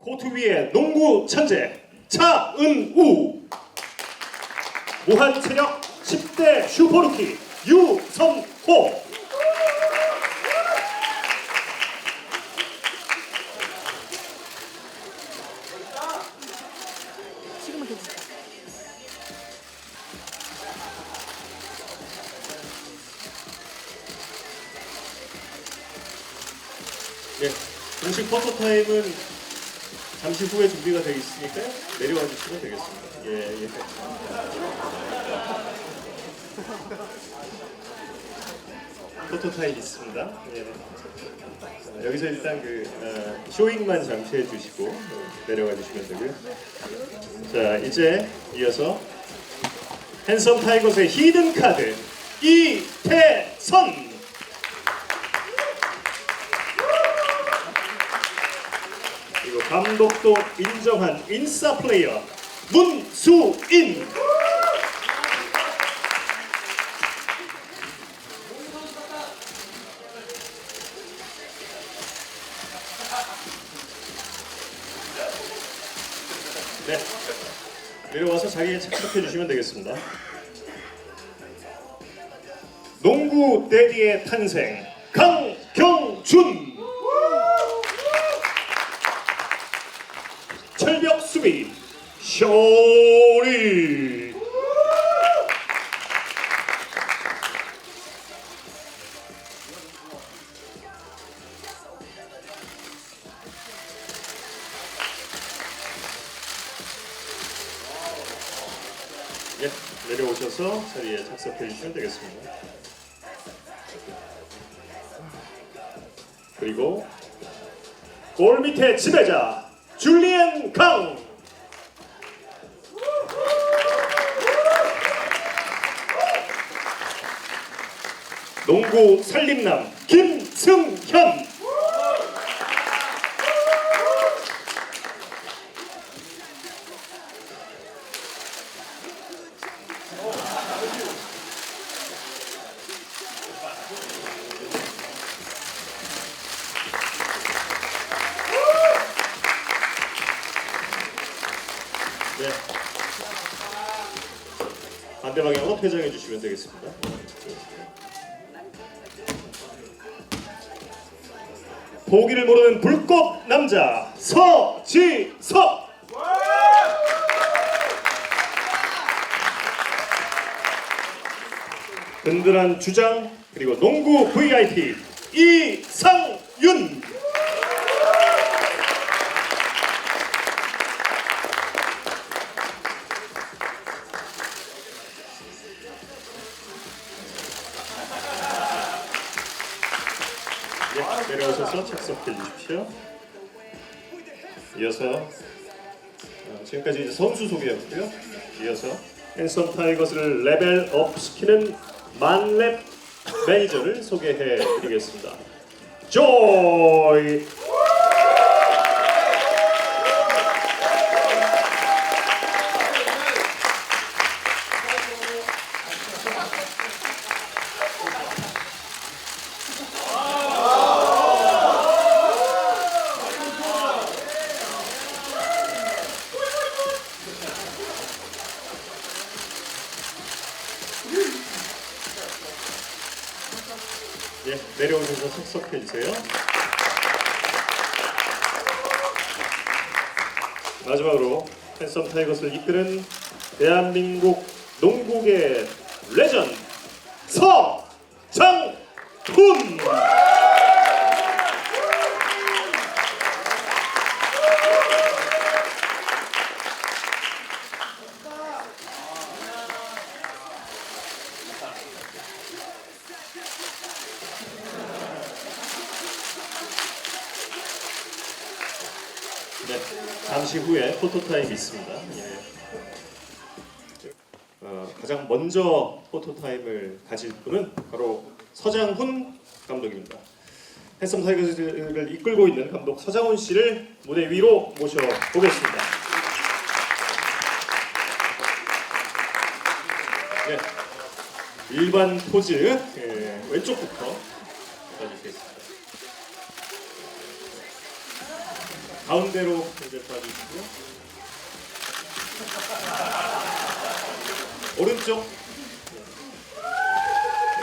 코트 위의 농구 천재 차은우, 무한 체력 10대 슈퍼루키 유선호, 지금은 괜찮아. 네, 공식 포토 타임은 잠시 후에 준비가 되어 있으니까요. 내려와 주시면 되겠습니다. 예. 포토 타임 있습니다. 예. 여기서 일단 쇼잉만 잠시 해주시고 내려가 주시면 되고요. 자, 이제 이어서 핸섬 타이거스의 히든 카드 이태선. 그리고 감독도 인정한 인싸 플레이어 문수인. 네, 내려와서 자리에 착석해 주시면 되겠습니다. 농구 데디의 탄생 강경준. 철벽 수비 쇼리. 예, 내려오셔서 자리에 착석해 주시면 되겠습니다. 그리고 골 밑의 지배자 줄리엔 강. 농구 살림남 김승현. 네. 반대 방향으로 퇴장해 주시면 되겠습니다. 보기를 모르는 불꽃 남자 서지석. 든든한 주장 그리고 농구 VIP 이상윤. 네, 내려오셔서 착석해 주십시오. 이어서 지금까지 이제 선수 소개였고요. 이어서 핸섬 타이거스를 레벨업 시키는 만렙 매니저를 소개해 드리겠습니다. 조이. 예, 내려오셔서 착석해 주세요. 마지막으로 핸섬 타이거스를 이끄는 대한민국 농구계 레전드 서장훈. 네, 잠시 후에 포토타임이 있습니다. 예. 가장 먼저 포토타임을 가질 분은 바로 서장훈 감독입니다. 핸섬 타이거즈를 이끌고 있는 감독 서장훈 씨를 무대 위로 모셔보겠습니다. 네, 일반 포즈 왼쪽부터 가주시겠습니다. 가운데로 이제 봐주시고요. 오른쪽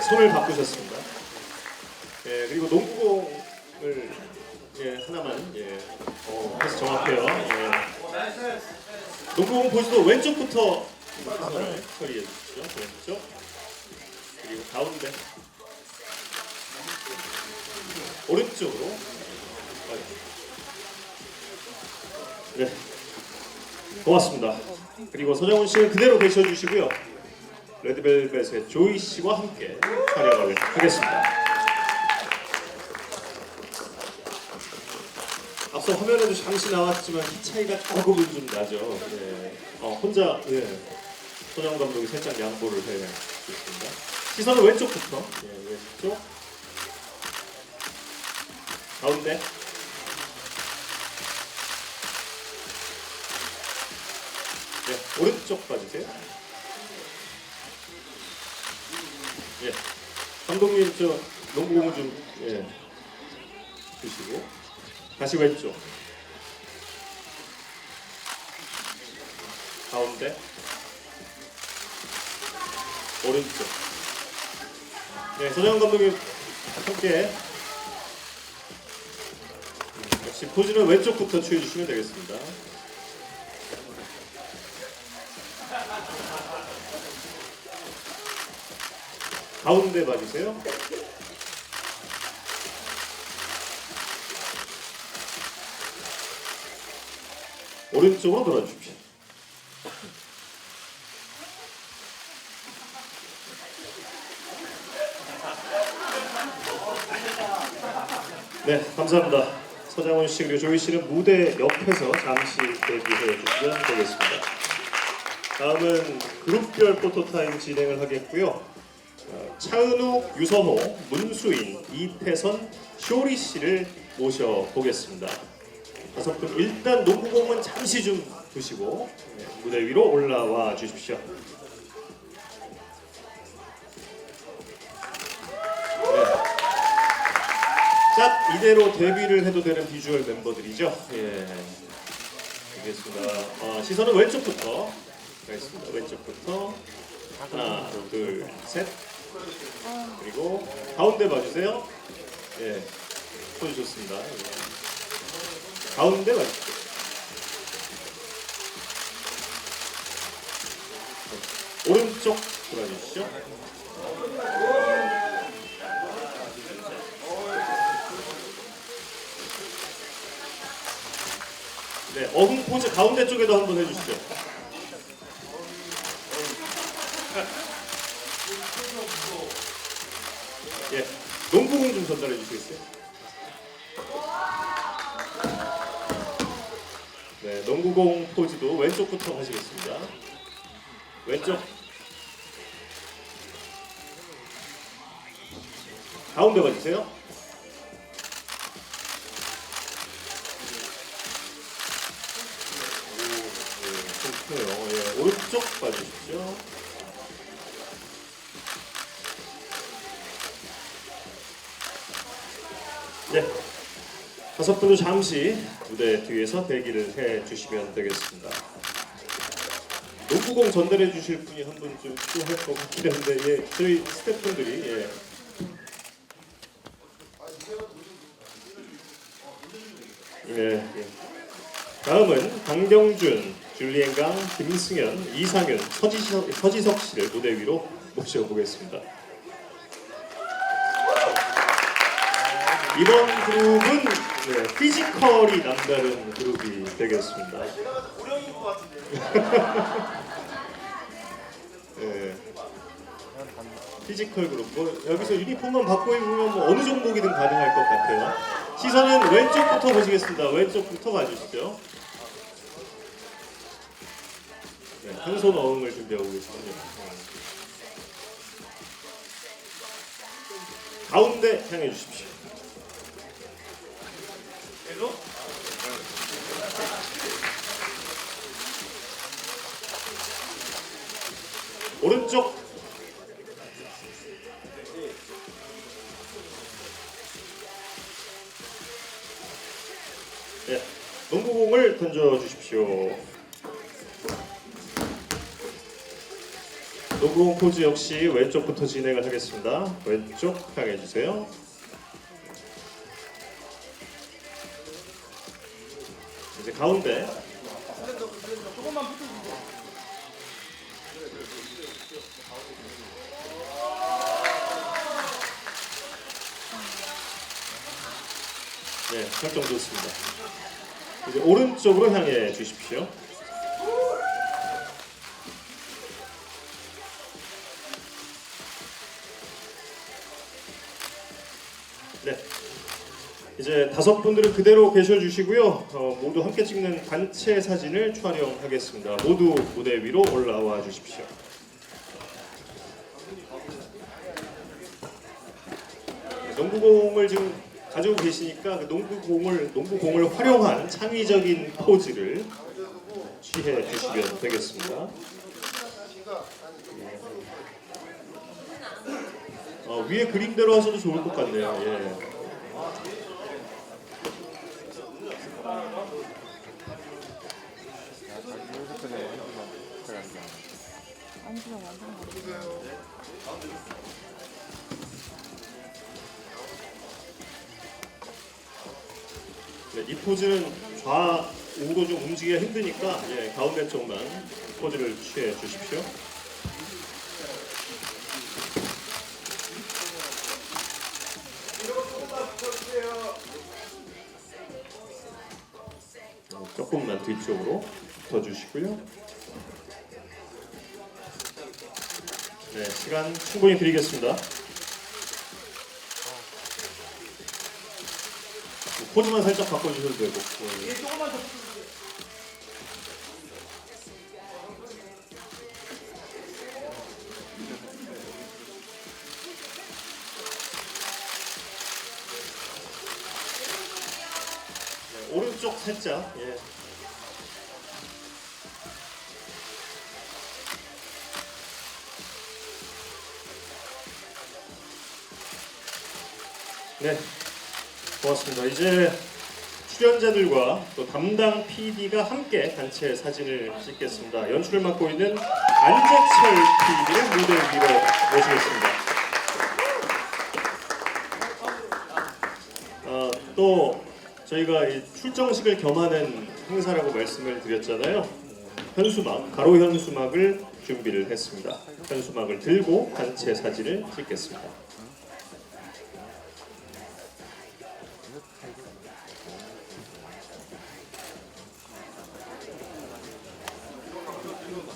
손을 바꾸셨습니다. 예, 그리고 농구공을 하나만 해서 정확해요. 농구공 포즈도 왼쪽부터 시선을 처리해 주시죠. 왼쪽 그리고 가운데 오른쪽으로 네, 고맙습니다. 그리고 서정훈 씨는 그대로 계셔주시고요. 레드벨벳의 조이 씨와 함께 촬영을 하겠습니다. 앞서 화면에도 잠시 나왔지만 키 차이가 조금은 좀 나죠. 혼자 서정훈 감독이 살짝 양보를 해주셨습니다. 시선은 왼쪽부터 왼쪽 가운데 오른쪽 봐주세요. 감독님 저 농구공을 좀 주시고 다시 왼쪽 가운데 오른쪽. 서정훈 감독님 함께 역시 포즈는 왼쪽부터 취해주시면 되겠습니다. 가운데 봐주세요. 오른쪽으로 돌아주십시오. 네, 감사합니다. 서장훈 씨 그리고 조이 씨는 무대 옆에서 잠시 대기해 주시면 되겠습니다. 다음은 그룹별 포토타임 진행을 하겠고요. 차은욱, 유선호, 문수인, 이태선, 쇼리 씨를 모셔보겠습니다. 5분 일단 농구공은 잠시 좀 두시고 무대 위로 올라와 주십시오. 딱 이대로 데뷔를 해도 되는 비주얼 멤버들이죠. 알겠습니다. 시선은 왼쪽부터 가겠습니다. 왼쪽부터 하나, 둘, 셋. 그리고 가운데 봐주세요. 포즈 좋습니다. 가운데 봐주세요. 오른쪽 돌아주시죠. 어흥 포즈 가운데 쪽에도 한번 해주시죠. 농구공 좀 전달해 주시겠어요? 농구공 포즈도 왼쪽부터 하시겠습니다. 왼쪽 가운데 봐주세요. 오른쪽 봐주십시오. 다섯 분도 잠시 무대 뒤에서 대기를 해주시면 되겠습니다. 농구공 전달해 주실 분이 한 분 좀 필요할 것 같긴 한데 저희 스태프분들이 다음은 강경준, 줄리엔강, 김승현, 이상윤, 서지석 씨를 무대 위로 모셔보겠습니다. 이번 그룹은 피지컬이 남다른 그룹이 되겠습니다. 고령인 것 같은데요? 피지컬 그룹. 여기서 유니폼만 바꿔 입으면 어느 종목이든 가능할 것 같아요. 시선은 왼쪽부터 보시겠습니다. 왼쪽부터 봐주시죠. 한 손 어흥을 준비하고 계시군요. 가운데 향해 주십시오. 오른쪽 던져 주십시오. 농구공 포즈 역시 왼쪽부터 진행을 하겠습니다. 왼쪽 향해 주세요. 이제 가운데. 네, 설정 좋습니다. 이제 오른쪽으로 향해 주십시오. 네, 이제 5분들은 그대로 계셔 주시고요. 모두 함께 찍는 단체 사진을 촬영하겠습니다. 모두 무대 위로 올라와 주십시오. 농구공을 지금 가지고 계시니까 그 농구공을 활용한 창의적인 포즈를 취해 주시면 되겠습니다. 위에 그림대로 하셔도 좋을 것 같네요. 예. 네, 이 포즈는 좌우로 좀 움직이기가 힘드니까 예, 가운데 쪽만 포즈를 취해 주십시오. 조금만 뒤쪽으로 붙어주시고요. 네, 시간 충분히 드리겠습니다. 포즈만 살짝 바꿔주셔도 되고. 네, 오른쪽 살짝. 예. 네, 고맙습니다. 이제 출연자들과 또 담당 PD가 함께 단체 사진을 찍겠습니다. 연출을 맡고 있는 안재철 PD를 무대 위로 모시겠습니다. 또 저희가 이 출정식을 겸하는 행사라고 말씀을 드렸잖아요. 현수막, 가로 현수막을 준비를 했습니다. 현수막을 들고 단체 사진을 찍겠습니다.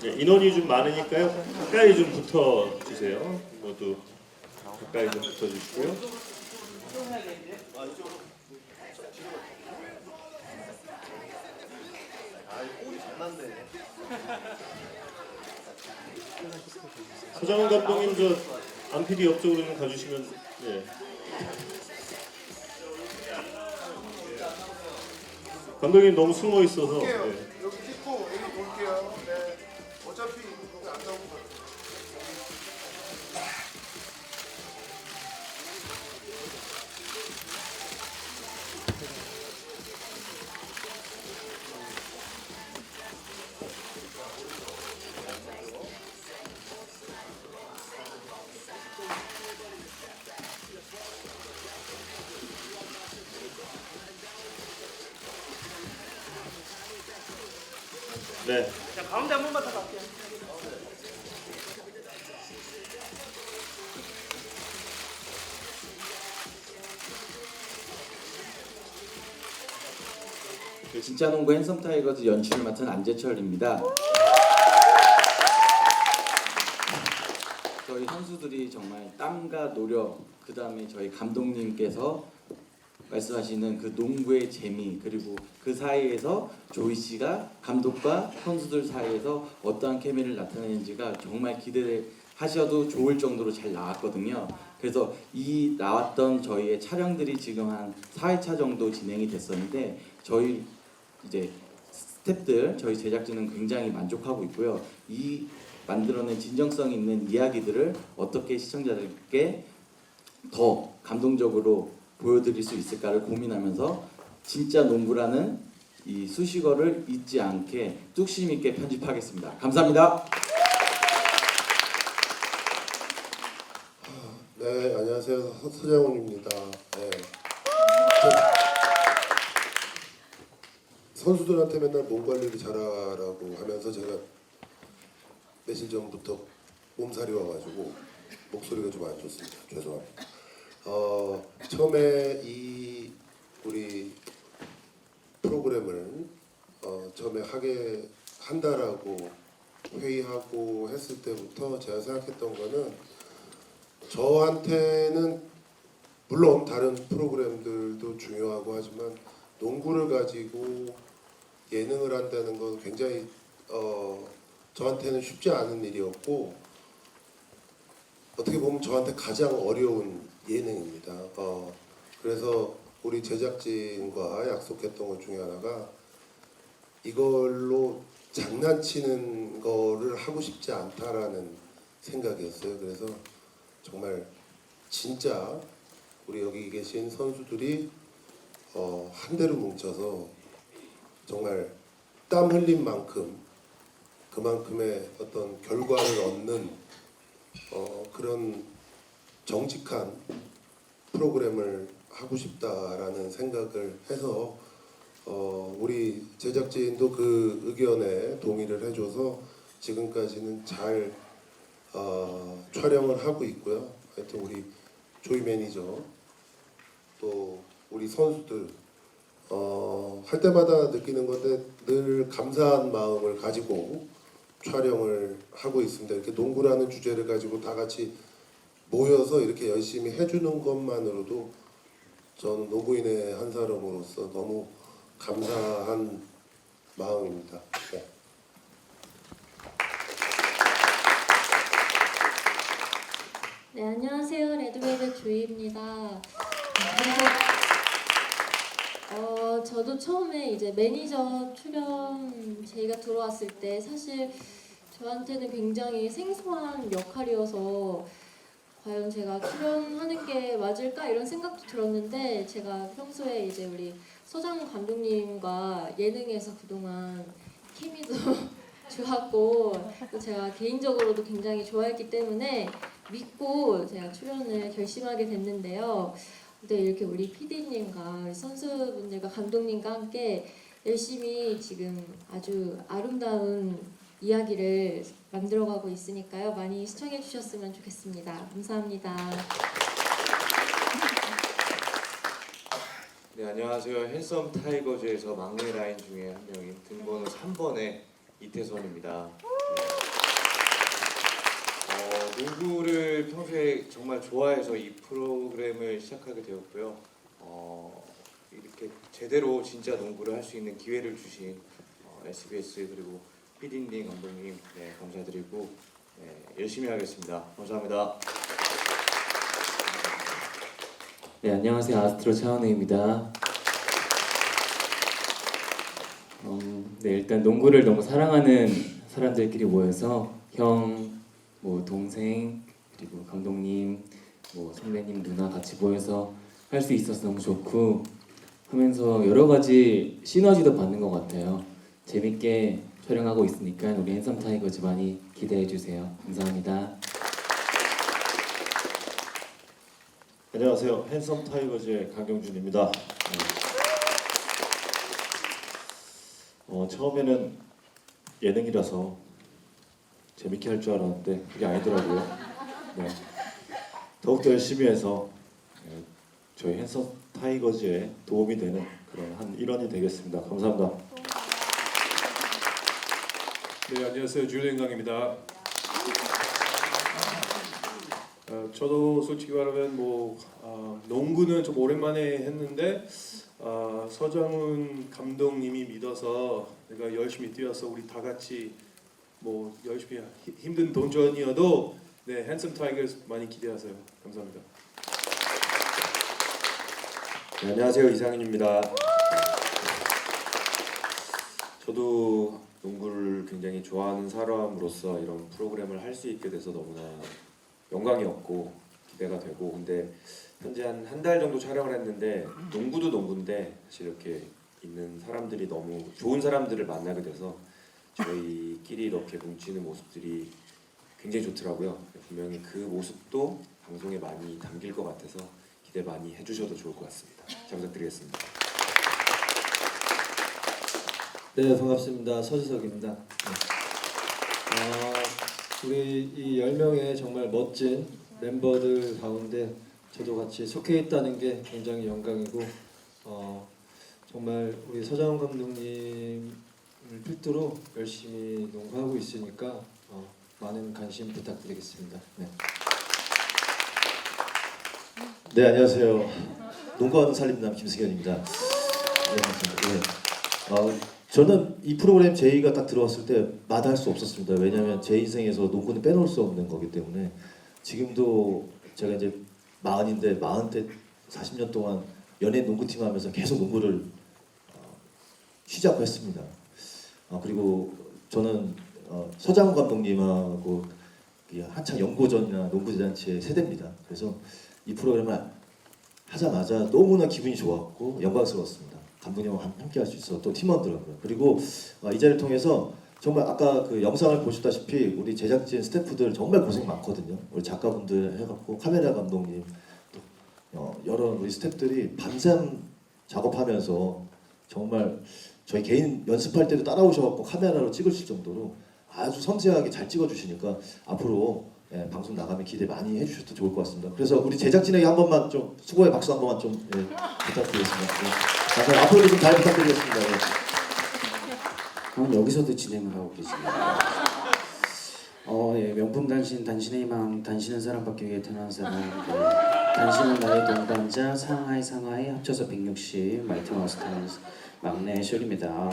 네, 인원이 좀 많으니까요. 가까이 좀 붙어 주세요. 모두 가까이 좀 붙어 주시고요. 서장훈 감독님 저 안 PD 옆쪽으로는 가주시면. 네. 감독님 너무 숨어 있어서. 네. 여기 찍고 여기 볼게요. 네. 어차피 여기 안 나오고. 네. 자, 가운데 한 번만 더 갈게요. 진짜 농구 핸섬 타이거즈 연출을 맡은 안재철입니다. 저희 선수들이 정말 땀과 노력, 그 다음에 저희 감독님께서 말씀하시는 그 농구의 재미, 그리고 그 사이에서 조이 씨가 감독과 선수들 사이에서 어떠한 케미를 나타내는지가 정말 기대하셔도 좋을 정도로 잘 나왔거든요. 그래서 이 나왔던 저희의 촬영들이 지금 한 4회차 정도 진행이 됐었는데 저희 이제 스태프들, 저희 제작진은 굉장히 만족하고 있고요. 이 만들어낸 진정성 있는 이야기들을 어떻게 시청자들께 더 감동적으로 보여드릴 수 있을까를 고민하면서 진짜 농구라는 이 수식어를 잊지 않게 뚝심 있게 편집하겠습니다. 감사합니다. 네, 안녕하세요. 서장훈입니다. 네. 선수들한테 맨날 몸 관리를 잘하라고 하면서 제가 며칠 전부터 몸살이 와가지고 목소리가 좀 안 좋습니다. 죄송합니다. 처음에 이 우리 프로그램을 처음에 하게 한다라고 회의하고 했을 때부터 제가 생각했던 거는 저한테는 물론 다른 프로그램들도 중요하고 하지만 농구를 가지고 예능을 한다는 건 굉장히 저한테는 쉽지 않은 일이었고 어떻게 보면 저한테 가장 어려운 예능입니다. 그래서 우리 제작진과 약속했던 것 중에 하나가 이걸로 장난치는 거를 하고 싶지 않다라는 생각이었어요. 그래서 정말 진짜 우리 여기 계신 선수들이 한 대로 뭉쳐서 정말 땀 흘린 만큼 그만큼의 어떤 결과를 얻는 그런 정직한 프로그램을 하고 싶다라는 생각을 해서 우리 제작진도 그 의견에 동의를 해줘서 지금까지는 잘 촬영을 하고 있고요. 하여튼 우리 조이 매니저 또 우리 선수들 할 때마다 느끼는 건데 늘 감사한 마음을 가지고 촬영을 하고 있습니다. 이렇게 농구라는 주제를 가지고 다 같이 모여서 이렇게 열심히 해주는 것만으로도 저는 농구인의 한 사람으로서 너무 감사한 마음입니다. 네. 네, 안녕하세요. 레드벨벳 조이입니다. 저도 처음에 이제 매니저 출연 제의가 들어왔을 때 사실 저한테는 굉장히 생소한 역할이어서 과연 제가 출연하는 게 맞을까 이런 생각도 들었는데 제가 평소에 이제 우리 서장훈 감독님과 예능에서 그동안 케미도 좋았고 또 제가 개인적으로도 굉장히 좋아했기 때문에 믿고 제가 출연을 결심하게 됐는데요. 근데 이렇게 우리 PD님과 선수분들과 감독님과 함께 열심히 지금 아주 아름다운 이야기를 만들어가고 있으니까요. 많이 시청해 주셨으면 좋겠습니다. 감사합니다. 네, 안녕하세요. 핸섬 타이거즈에서 막내 라인 중에 한 명인 등번호 3번의 이태선입니다. 네. 농구를 평소에 정말 좋아해서 이 프로그램을 시작하게 되었고요. 이렇게 제대로 진짜 농구를 할 수 있는 기회를 주신 SBS 그리고 피디님, 감독님 네, 감사드리고 네, 열심히 하겠습니다. 감사합니다. 네, 안녕하세요. 아스트로 차은우입니다. 네, 일단 농구를 너무 사랑하는 사람들끼리 모여서 형, 뭐 동생, 그리고 감독님, 뭐 선배님, 누나 같이 모여서 할 수 있어서 너무 좋고 하면서 여러 가지 시너지도 받는 것 같아요. 재밌게 촬영하고 있으니까 우리 핸섬 타이거즈 많이 기대해 주세요. 감사합니다. 안녕하세요. 핸섬 타이거즈의 강경준입니다. 처음에는 예능이라서 재밌게 할 줄 알았는데 그게 아니더라고요. 네. 더욱더 열심히 해서 저희 핸섬 타이거즈에 도움이 되는 그런 한 일원이 되겠습니다. 감사합니다. 네, 안녕하세요. 줄리엔 강입니다. 저도 솔직히 말하면 농구는 좀 오랜만에 했는데 서장훈 감독님이 믿어서 내가 열심히 뛰어서 우리 다 같이 열심히 힘든 도전이어도 네, 핸섬 타이거즈 많이 기대하세요. 감사합니다. 네, 안녕하세요. 이상윤입니다. 저도 농구를 굉장히 좋아하는 사람으로서 이런 프로그램을 할 수 있게 돼서 너무나 영광이었고 기대가 되고 근데 현재 한 달 정도 촬영을 했는데 농구도 농구인데 사실 이렇게 있는 사람들이 너무 좋은 사람들을 만나게 돼서 저희끼리 이렇게 뭉치는 모습들이 굉장히 좋더라고요. 분명히 그 모습도 방송에 많이 담길 것 같아서 기대 많이 해주셔도 좋을 것 같습니다. 잘 부탁드리겠습니다. 네, 반갑습니다. 서지석입니다. 우리 이 10명의 정말 멋진 멤버들 가운데 저도 같이 속해 있다는 게 굉장히 영광이고 정말 우리 서장훈 감독님을 필두로 열심히 농구하고 있으니까 많은 관심 부탁드리겠습니다. 네. 네, 안녕하세요. 농구하는 살림남 김승현입니다. 네, 반갑습니다. 저는 이 프로그램 제의가 딱 들어왔을 때 마다할 수 없었습니다. 왜냐하면 제 인생에서 농구는 빼놓을 수 없는 거기 때문에 지금도 제가 이제 40인데 40대 40년 동안 연예인 농구팀 하면서 계속 농구를 쉬지 않고 했습니다. 그리고 저는 서장훈 감독님하고 한창 연고전이나 농구대잔치의 세대입니다. 그래서 이 프로그램을 하자마자 너무나 기분이 좋았고 영광스러웠습니다. 감독님과 함께 할 수 있어 또 팀원들하고요. 그리고 이 자리를 통해서 정말 아까 그 영상을 보셨다시피 우리 제작진 스태프들 정말 고생 많거든요. 우리 작가분들 해갖고 카메라 감독님 또 여러 우리 스태프들이 밤샘 작업하면서 정말 저희 개인 연습할 때도 따라오셔갖고 카메라로 찍으실 정도로 아주 섬세하게 잘 찍어주시니까 앞으로 방송 나가면 기대 많이 해주셔도 좋을 것 같습니다. 그래서 우리 제작진에게 한 번만 좀 수고의 박수 한 번만 좀 부탁드리겠습니다. 감사합니다. 앞으로도 좀 잘 부탁드리겠습니다. 여기서도 진행을 하고 계시네요. 예, 명품 단신, 단신의 희망, 단신은 사랑받기 위해 태어난 사람. 단신은 나의 동반자, 상하이 합쳐서 160, 마이티마우스 타임스 막내 쇼리입니다.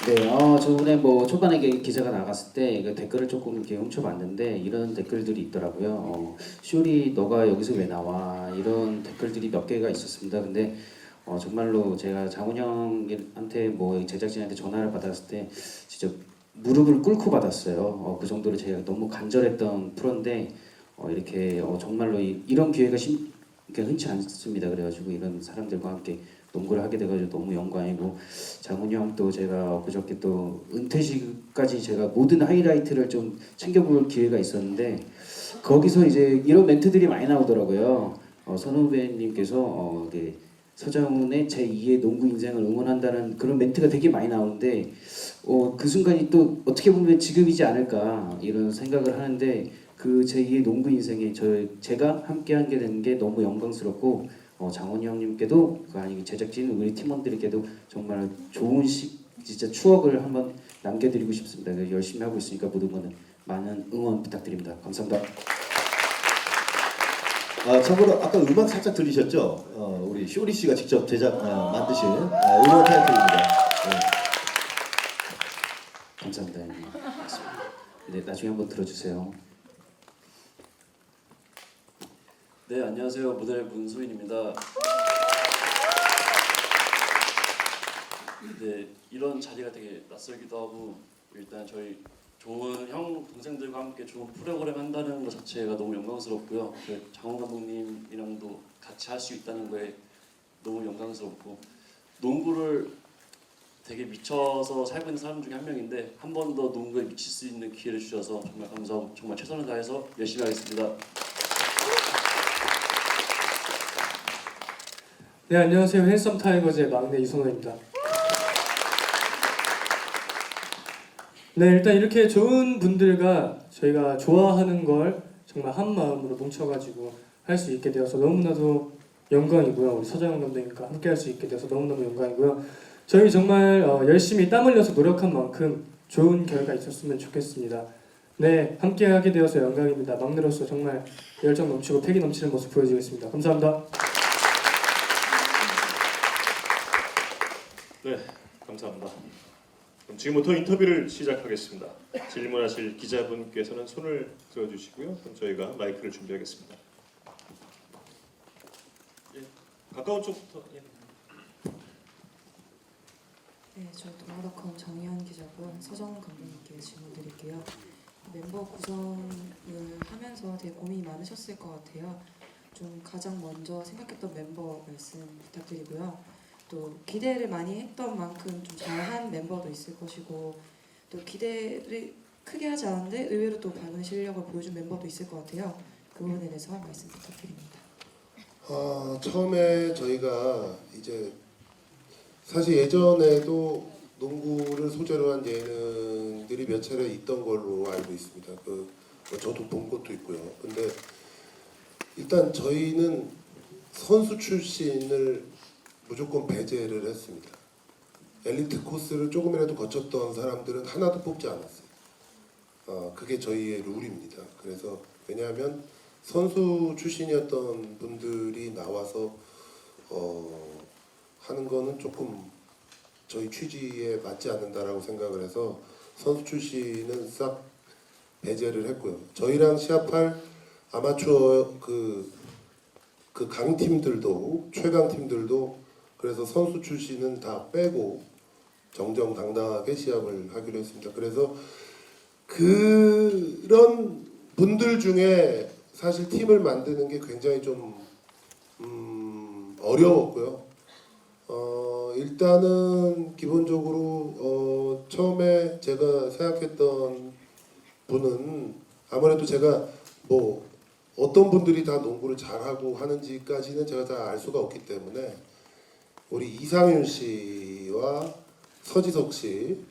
네, 저번에 초반에 기사가 나갔을 때 댓글을 조금 이렇게 훔쳐봤는데 이런 댓글들이 있더라고요. 쇼리 너가 여기서 왜 나와? 이런 댓글들이 몇 개가 있었습니다. 근데 정말로 제가 장훈 형한테 제작진한테 전화를 받았을 때 진짜 무릎을 꿇고 받았어요. 그 정도로 제가 너무 간절했던 프로인데 이렇게 정말로 이런 기회가 흔치 않습니다. 그래가지고 이런 사람들과 함께 농구를 하게 돼가지고 너무 영광이고 장훈이 형도 제가 그저께 또 은퇴식까지 제가 모든 하이라이트를 좀 챙겨볼 기회가 있었는데 거기서 이제 이런 멘트들이 많이 나오더라고요. 선후배님께서 서장훈의 제2의 농구 인생을 응원한다는 그런 멘트가 되게 많이 나오는데 그 순간이 또 어떻게 보면 지금이지 않을까 이런 생각을 하는데 그 제2의 농구 인생에 제가 함께하게 된 게 너무 영광스럽고 장훈이 형님께도 아니 제작진 우리 팀원들에게도 정말 좋은 진짜 추억을 한번 남겨드리고 싶습니다. 열심히 하고 있으니까 모든 거는 많은 응원 부탁드립니다. 감사합니다. 참고로 아까 음악 살짝 들리셨죠? 우리 쇼리 씨가 직접 만드신 음원 타이틀입니다. 네. 감사합니다. 네, 나중에 한번 들어주세요. 네, 안녕하세요. 모델 문소인입니다. 네, 이런 자리가 되게 낯설기도 하고 일단 저희 좋은 형 동생들과 함께 좋은 프로그램 한다는 것 자체가 너무 영광스럽고요. 장훈 감독님이랑도 같이 할 수 있다는 거에 너무 영광스럽고 농구를 되게 미쳐서 살고 있는 사람 중에 한 명인데 한 번 더 농구에 미칠 수 있는 기회를 주셔서 정말 감사하고 정말 최선을 다해서 열심히 하겠습니다. 네, 안녕하세요. 핸섬 타이거즈의 막내 이선호입니다. 네, 일단 이렇게 좋은 분들과 저희가 좋아하는 걸 정말 한 마음으로 뭉쳐가지고 할 수 있게 되어서 너무나도 영광이고요. 우리 서장훈 감독님과 함께 할 수 있게 되어서 너무너무 영광이고요. 저희 정말 열심히 땀 흘려서 노력한 만큼 좋은 결과 있었으면 좋겠습니다. 네, 함께 하게 되어서 영광입니다. 막내로서 정말 열정 넘치고 패기 넘치는 모습 보여주겠습니다. 감사합니다. 네, 감사합니다. 그럼 지금부터 인터뷰를 시작하겠습니다. 질문하실 기자분께서는 손을 들어주시고요. 그럼 저희가 마이크를 준비하겠습니다. 예, 가까운 쪽부터. 예. 네, 저 동아닷컴 정희연 기자고요. 서정훈 감독님께 질문 드릴게요. 멤버 구성을 하면서 되게 고민이 많으셨을 것 같아요. 좀 가장 먼저 생각했던 멤버 말씀 부탁드리고요. 또 기대를 많이 했던 만큼 좀 잘한 멤버도 있을 것이고 또 기대를 크게 하지 않았는데 의외로 또 밝은 실력을 보여준 멤버도 있을 것 같아요. 그 부분에 대해서 말씀 부탁드립니다. 처음에 저희가 이제 사실 예전에도 농구를 소재로 한 예능들이 몇 차례 있던 걸로 알고 있습니다. 저도 본 것도 있고요. 근데 일단 저희는 선수 출신을 무조건 배제를 했습니다. 엘리트 코스를 조금이라도 거쳤던 사람들은 하나도 뽑지 않았어요. 그게 저희의 룰입니다. 그래서 왜냐하면 선수 출신이었던 분들이 나와서 하는 거는 조금 저희 취지에 맞지 않는다라고 생각을 해서 선수 출신은 싹 배제를 했고요. 저희랑 시합할 아마추어 그 강팀들도 최강 팀들도 그래서 선수 출신은 다 빼고 정정당당하게 시합을 하기로 했습니다. 그래서 그런 분들 중에 사실 팀을 만드는 게 굉장히 좀 어려웠고요. 일단은 기본적으로 처음에 제가 생각했던 분은 아무래도 제가 뭐 어떤 분들이 다 농구를 잘하고 하는지까지는 제가 다 알 수가 없기 때문에 우리 이상윤 씨와 서지석 씨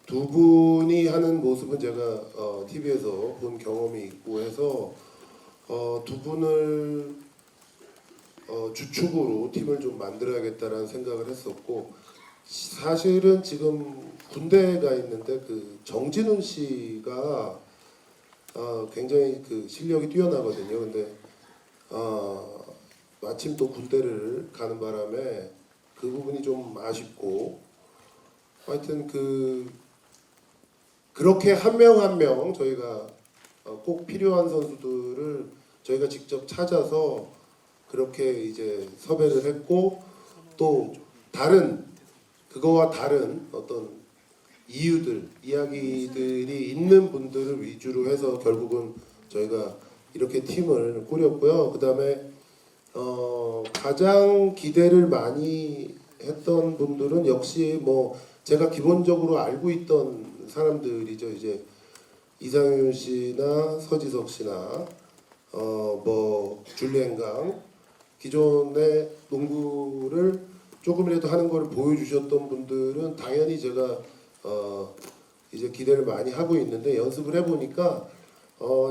두 분이 하는 모습은 제가 TV에서 본 경험이 있고 해서 두 분을 주축으로 팀을 좀 만들어야겠다라는 생각을 했었고 사실은 지금 군대에 가 있는데 그 정진훈 씨가 굉장히 그 실력이 뛰어나거든요. 근데 마침 또 군대를 가는 바람에 그 부분이 좀 아쉽고 하여튼 그렇게 한 명 한 명 저희가 꼭 필요한 선수들을 저희가 직접 찾아서 그렇게 이제 섭외를 했고 또 다른 그거와 다른 어떤 이야기들이 있는 분들을 위주로 해서 결국은 저희가 이렇게 팀을 꾸렸고요. 그다음에 가장 기대를 많이 했던 분들은 역시 뭐 제가 기본적으로 알고 있던 사람들이죠. 이제 이상윤 씨나 서지석 씨나 뭐 줄리엔강 기존의 농구를 조금이라도 하는 걸 보여주셨던 분들은 당연히 제가 이제 기대를 많이 하고 있는데 연습을 해보니까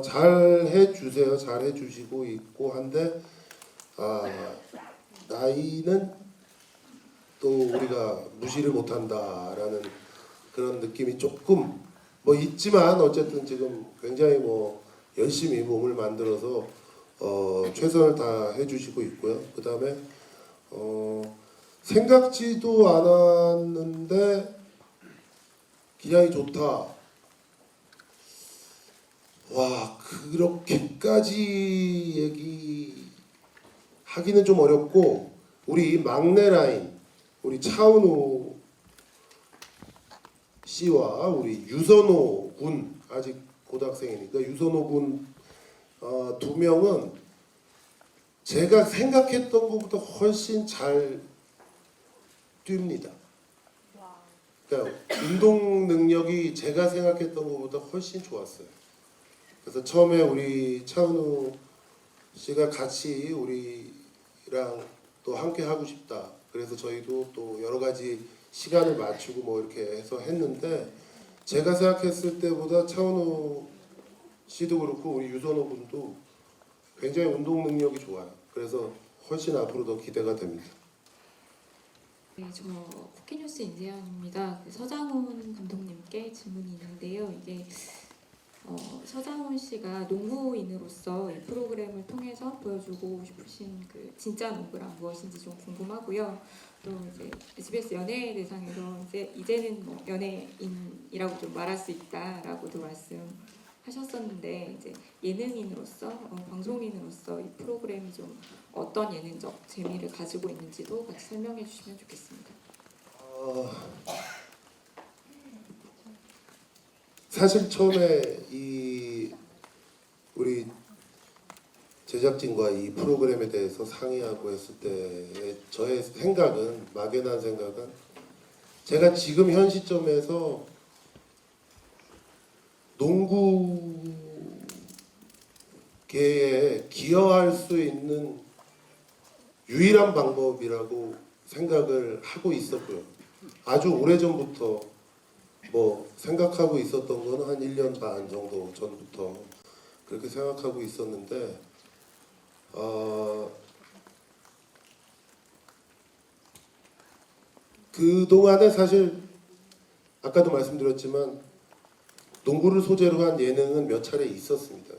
잘 해주세요. 잘 해주시고 있고 한데 나이는 또 우리가 무시를 못한다라는 그런 느낌이 조금 뭐 있지만 어쨌든 지금 굉장히 뭐 열심히 몸을 만들어서 최선을 다 해주시고 있고요. 그 다음에 생각지도 않았는데 기량이 좋다. 와 그렇게까지 얘기하기는 좀 어렵고 우리 막내 라인 우리 차은우 씨와 우리 유선호 군 아직 고등학생이니까 유선호 군 두 명은 제가 생각했던 것보다 훨씬 잘 뜁니다. 그러니까 운동 능력이 제가 생각했던 것보다 훨씬 좋았어요. 그래서 처음에 우리 차은우 씨가 같이 우리랑 또 함께 하고 싶다. 그래서 저희도 또 여러 가지 시간을 맞추고 뭐 이렇게 해서 했는데 제가 생각했을 때보다 차은우 씨도 그렇고 우리 유선호 군도 굉장히 운동 능력이 좋아요. 그래서 훨씬 앞으로 더 기대가 됩니다. 네, 저 포켓뉴스 인재현입니다. 서장훈 감독님께 질문이 있는데요. 이게 서장훈 씨가 농구인으로서 이 프로그램을 통해서 보여주고 싶으신 그 진짜 농구란 무엇인지 좀 궁금하고요. 또 이제 SBS 연예 대상에서 이제는 뭐 연예인이라고 좀 말할 수 있다라고도 말씀하셨었는데 이제 예능인으로서 방송인으로서 이 프로그램이 좀 어떤 예능적 재미를 가지고 있는지도 같이 설명해 주시면 좋겠습니다. 사실 처음에 우리 제작진과 이 프로그램에 대해서 상의하고 했을 때 저의 생각은, 막연한 생각은, 제가 지금 현 시점에서 농구계에 기여할 수 있는 유일한 방법이라고 생각을 하고 있었고요. 아주 오래전부터 뭐 생각하고 있었던 건 한 1년 반 정도 전부터 그렇게 생각하고 있었는데 그동안에 사실 아까도 말씀드렸지만 농구를 소재로 한 예능은 몇 차례 있었습니다.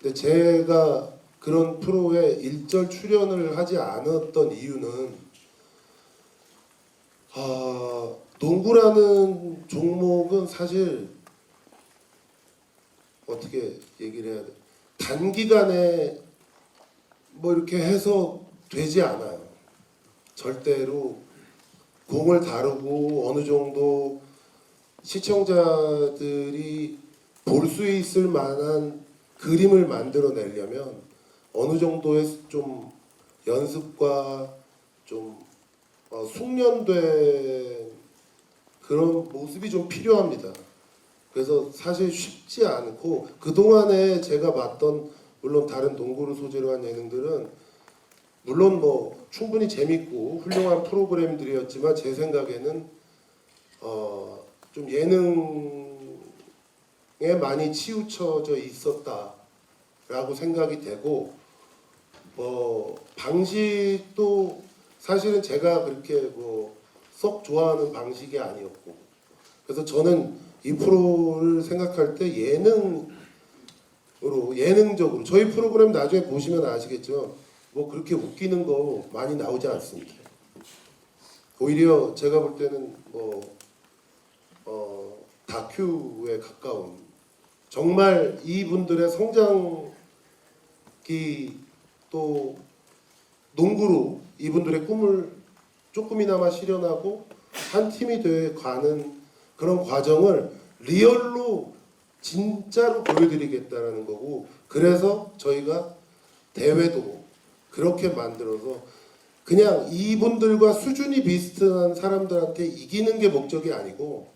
근데 제가 그런 프로에 일절 출연을 하지 않았던 이유는 농구라는 종목은 사실 어떻게 얘기를 해야 돼? 단기간에 뭐 이렇게 해서 되지 않아요. 절대로 공을 다루고 어느 정도 시청자들이 볼 수 있을 만한 그림을 만들어내려면 어느 정도의 좀 연습과 좀 숙련된 그런 모습이 좀 필요합니다. 그래서 사실 쉽지 않고 그동안에 제가 봤던 물론 다른 농구를 소재로 한 예능들은 물론 뭐 충분히 재밌고 훌륭한 프로그램들이었지만 제 생각에는 좀 예능에 많이 치우쳐져 있었다라고 생각이 되고 방식도 사실은 제가 그렇게 뭐 썩 좋아하는 방식이 아니었고 그래서 저는 이 프로를 생각할 때 예능적으로 저희 프로그램 나중에 보시면 아시겠지만 뭐 그렇게 웃기는 거 많이 나오지 않습니다. 오히려 제가 볼 때는 다큐에 가까운 정말 이분들의 성장기 또 농구로 이분들의 꿈을 조금이나마 실현하고 한 팀이 돼 가는 그런 과정을 리얼로 진짜로 보여드리겠다라는 거고 그래서 저희가 대회도 그렇게 만들어서 그냥 이분들과 수준이 비슷한 사람들한테 이기는 게 목적이 아니고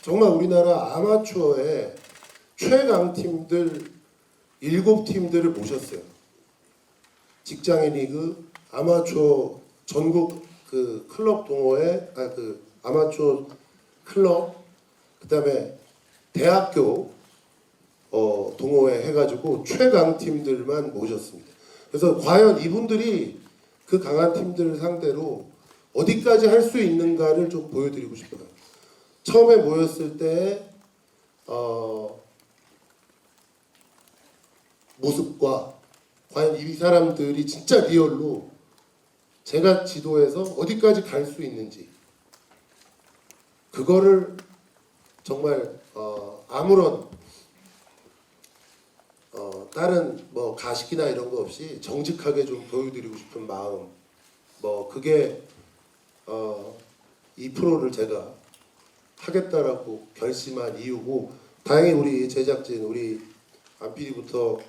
정말 우리나라 아마추어의 최강 팀들 7팀들을 모셨어요. 직장인 리그, 아마추어 전국 그 클럽 동호회, 그 아마추어 클럽, 그다음에 대학교 동호회 해가지고 최강 팀들만 모셨습니다. 그래서 과연 이분들이 그 강한 팀들 상대로 어디까지 할 수 있는가를 좀 보여드리고 싶어요. 처음에 모였을 때 모습과 과연 이 사람들이 진짜 리얼로 제가 지도해서 어디까지 갈 수 있는지 그거를 정말 아무런 다른 뭐 가식이나 이런 거 없이 정직하게 좀 보여드리고 싶은 마음 그게 이 프로를 제가 하겠다라고 결심한 이유고 다행히 우리 제작진 우리 안PD부터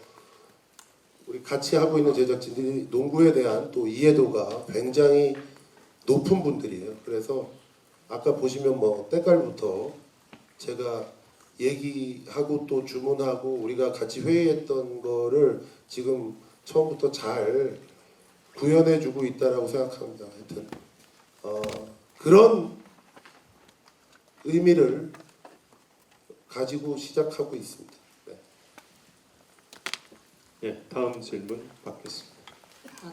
우리 같이 하고 있는 제작진들이 농구에 대한 또 이해도가 굉장히 높은 분들이에요. 그래서 아까 보시면 뭐 때깔부터 제가 얘기하고 또 주문하고 우리가 같이 회의했던 거를 지금 처음부터 잘 구현해주고 있다라고 생각합니다. 하여튼 그런 의미를 가지고 시작하고 있습니다. 네, 다음 질문 받겠습니다.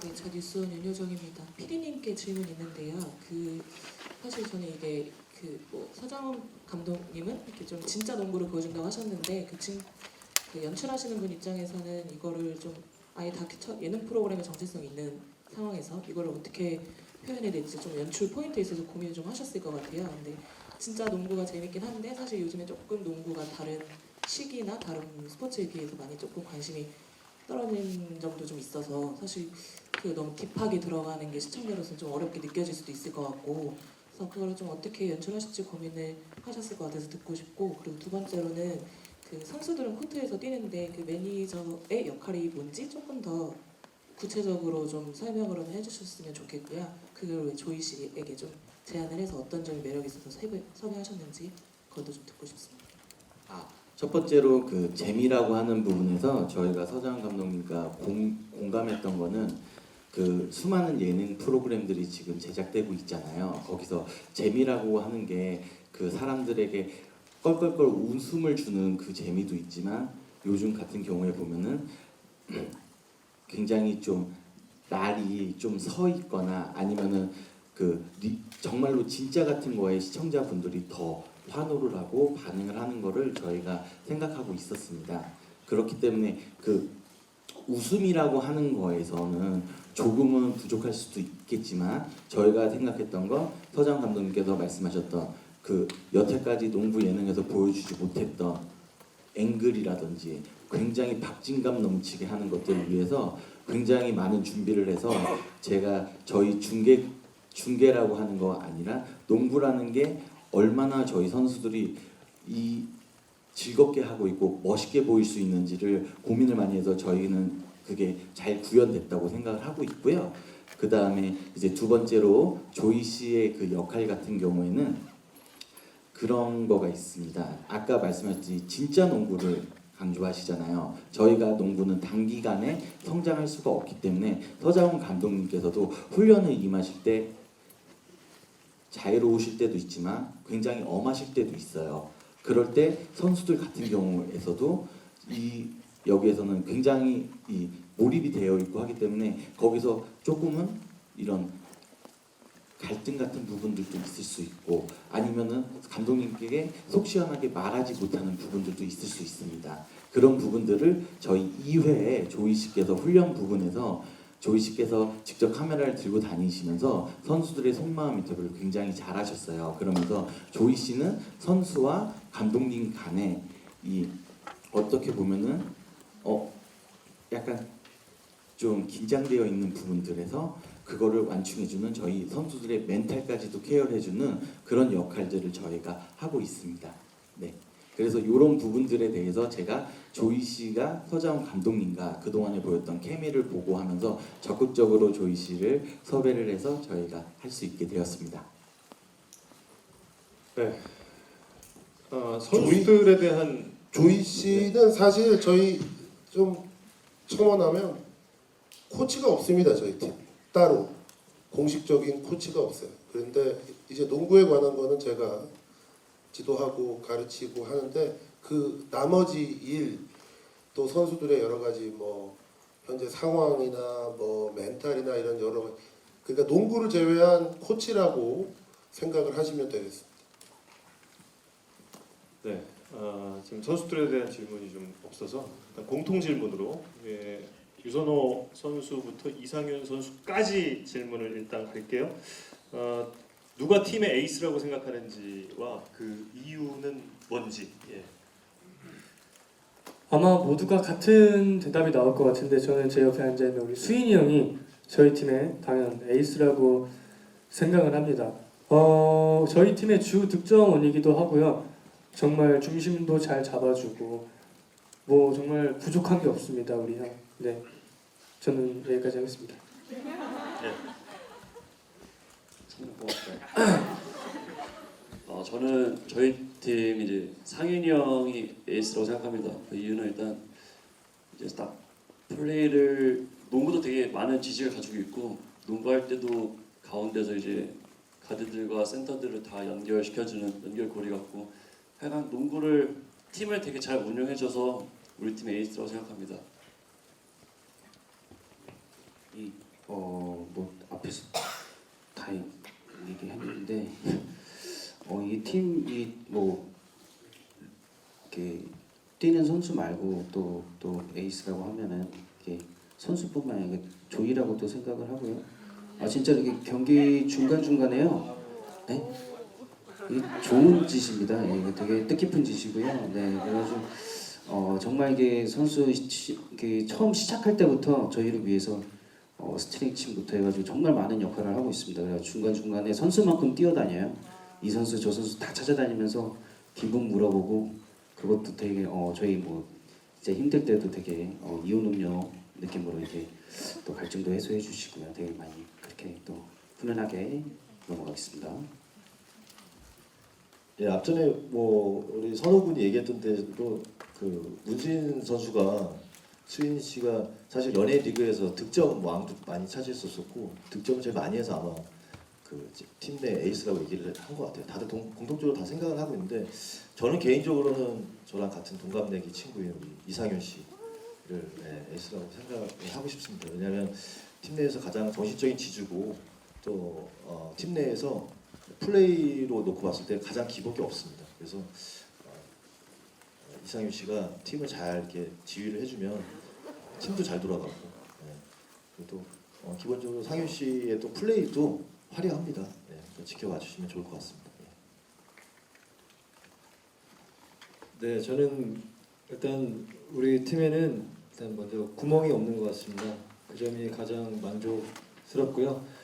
네, 저 뉴스원 윤효정입니다. 피디님께 질문 있는데요. 사실 저는 이게 뭐 서장훈 감독님은 이렇게 좀 진짜 농구를 보여준다고 하셨는데 그 연출하시는 분 입장에서는 이거를 좀 아예 다큐 예능 프로그램의 정체성이 있는 상황에서 이거를 어떻게 표현해야 될지 좀 연출 포인트에 있어서 고민을 좀 하셨을 것 같아요. 근데 진짜 농구가 재밌긴 한데 사실 요즘에 조금 농구가 다른 시기나 다른 스포츠에 비해서 많이 조금 관심이 떨어진 점도 좀 있어서 사실 너무 딥하게 들어가는 게 시청자로서는 좀 어렵게 느껴질 수도 있을 것 같고 그래서 그걸 좀 어떻게 연출하실지 고민을 하셨을 것 같아서 듣고 싶고 그리고 두 번째로는 그 선수들은 코트에서 뛰는데 그 매니저의 역할이 뭔지 조금 더 구체적으로 좀 설명을 해주셨으면 좋겠고요. 그걸 왜 조이 씨에게 좀 제안을 해서 어떤 점이 매력 있어서 섭외하셨는지 그것도 좀 듣고 싶습니다. 첫 번째로 그 재미라고 하는 부분에서 저희가 서장훈 감독님과 공감했던 거는 그 수많은 예능 프로그램들이 지금 제작되고 있잖아요. 거기서 재미라고 하는 게 그 사람들에게 껄껄껄 웃음을 주는 그 재미도 있지만 요즘 같은 경우에 보면은 굉장히 좀 말이 좀 서 있거나 아니면은 정말로 진짜 같은 거에 시청자분들이 더 환호를 하고 반응을 하는 거를 저희가 생각하고 있었습니다. 그렇기 때문에 그 웃음이라고 하는 거에서는 조금은 부족할 수도 있겠지만 저희가 생각했던 건 서장 감독님께서 말씀하셨던 그 여태까지 농구 예능에서 보여주지 못했던 앵글이라든지 굉장히 박진감 넘치게 하는 것들을 위해서 굉장히 많은 준비를 해서 제가 저희 중계라고 하는 거 아니라 농구라는 게 얼마나 저희 선수들이 이 즐겁게 하고 있고 멋있게 보일 수 있는지를 고민을 많이 해서 저희는 그게 잘 구현됐다고 생각을 하고 있고요. 그 다음에 이제 두 번째로 조이 씨의 그 역할 같은 경우에는 그런 거가 있습니다. 아까 말씀하셨듯이 진짜 농구를 강조하시잖아요. 저희가 농구는 단기간에 성장할 수가 없기 때문에 서장훈 감독님께서도 훈련을 임하실 때 자유로우실 때도 있지만 굉장히 엄하실 때도 있어요. 그럴 때 선수들 같은 경우에서도 여기에서는 굉장히 몰입이 되어 있고 하기 때문에 거기서 조금은 이런 갈등 같은 부분들도 있을 수 있고 아니면은 감독님께 속 시원하게 말하지 못하는 부분들도 있을 수 있습니다. 그런 부분들을 저희 2회에 조이 씨께서 훈련 부분에서 조이 씨께서 직접 카메라를 들고 다니시면서 선수들의 속마음 인터뷰를 굉장히 잘하셨어요. 그러면서 조이 씨는 선수와 감독님 간에 어떻게 보면은 약간 좀 긴장되어 있는 부분들에서 그거를 완충해주는 저희 선수들의 멘탈까지도 케어해주는 그런 역할들을 저희가 하고 있습니다. 네. 그래서 이런 부분들에 대해서 제가 조이 씨가 서장훈 감독님과 그동안에 보였던 케미를 보고 하면서 적극적으로 조이 씨를 섭외를 해서 저희가 할 수 있게 되었습니다. 네. 선수들에 대한 조이 씨는 사실 저희 좀 첨언하면 코치가 없습니다. 저희 팀 따로 공식적인 코치가 없어요. 그런데 이제 농구에 관한 거는 제가 지도하고 가르치고 하는데 그 나머지 일 또 선수들의 여러 가지 뭐 현재 상황이나 뭐 멘탈이나 이런 여러 가지 그러니까 농구를 제외한 코치라고 생각을 하시면 되겠습니다. 네, 지금 선수들에 대한 질문이 좀 없어서 일단 공통 질문으로 유선호 선수부터 이상윤 선수까지 질문을 일단 갈게요. 누가 팀의 에이스라고 생각하는지와 그 이유는 뭔지. 아마 모두가 같은 대답이 나올 것 같은데 저는 제 옆에 앉아있는 우리 수인이 형이 저희 팀의 당연 에이스라고 생각을 합니다. 저희 팀의 주 득점원이기도 하고요. 정말 중심도 잘 잡아주고 뭐 정말 부족한 게 없습니다 우리 형. 네, 저는 여기까지 하겠습니다. 참 고맙다. 저는 저희 팀 이제 상윤이 형이 에이스라고 생각합니다. 그 이유는 일단 이제 딱 플레이를 농구도 되게 많은 지식을 가지고 있고 농구할 때도 가운데서 이제 가드들과 센터들을 다 연결시켜주는 연결고리 같고 하여간 농구를 팀을 되게 잘 운영해줘서 우리 팀의 에이스라고 생각합니다. 뭐 앞에서 다 얘기했는데 이 팀이 뭐 이렇게 뛰는 선수 말고 또 에이스라고 하면은 이렇게 선수뿐만 아니라 조이라고도 생각을 하고요. 진짜 이렇게 경기 중간 중간에요. 네? 이게 좋은 짓입니다. 이게 되게 뜻깊은 짓이고요. 네, 그래가지고 정말 이게 선수 처음 시작할 때부터 저희를 위해서 스트레칭부터 해가지고 정말 많은 역할을 하고 있습니다. 그래서 중간 중간에 선수만큼 뛰어다녀요. 이 선수 저 선수 다 찾아다니면서 기분 물어보고 그것도 되게 저희 뭐 이제 힘들 때도 되게 이온 음료 느낌으로 이렇게 또 갈증도 해소해 주시고요. 되게 많이 그렇게 또 훈훈하게 넘어가겠습니다. 예, 앞전에 뭐 우리 선호군이 얘기했던 대로 그 문수인 선수가 수인 씨가 사실 연예 리그에서 득점 왕도 많이 차지했었고 득점을 제일 많이 해서 아마 그 팀 내 에이스라고 얘기를 한 것 같아요. 다들 공통적으로 다 생각을 하고 있는데 저는 개인적으로는 저랑 같은 동갑내기 친구인 우리 이상현 씨를 에이스라고 생각을 하고 싶습니다. 왜냐하면 팀 내에서 가장 정신적인 지주고 또 팀 내에서 플레이로 놓고 봤을 때 가장 기복이 없습니다. 그래서 이상윤 씨가 팀을 잘 이렇게 지휘를 해주면 팀도 잘 돌아가고, 그리고 또 기본적으로 상윤 씨의 또 플레이도 화려합니다. 또 지켜봐 주시면 좋을 것 같습니다. 네, 저는 일단 우리 팀에는 일단 먼저 구멍이 없는 것 같습니다. 그 점이 가장 만족스럽고요.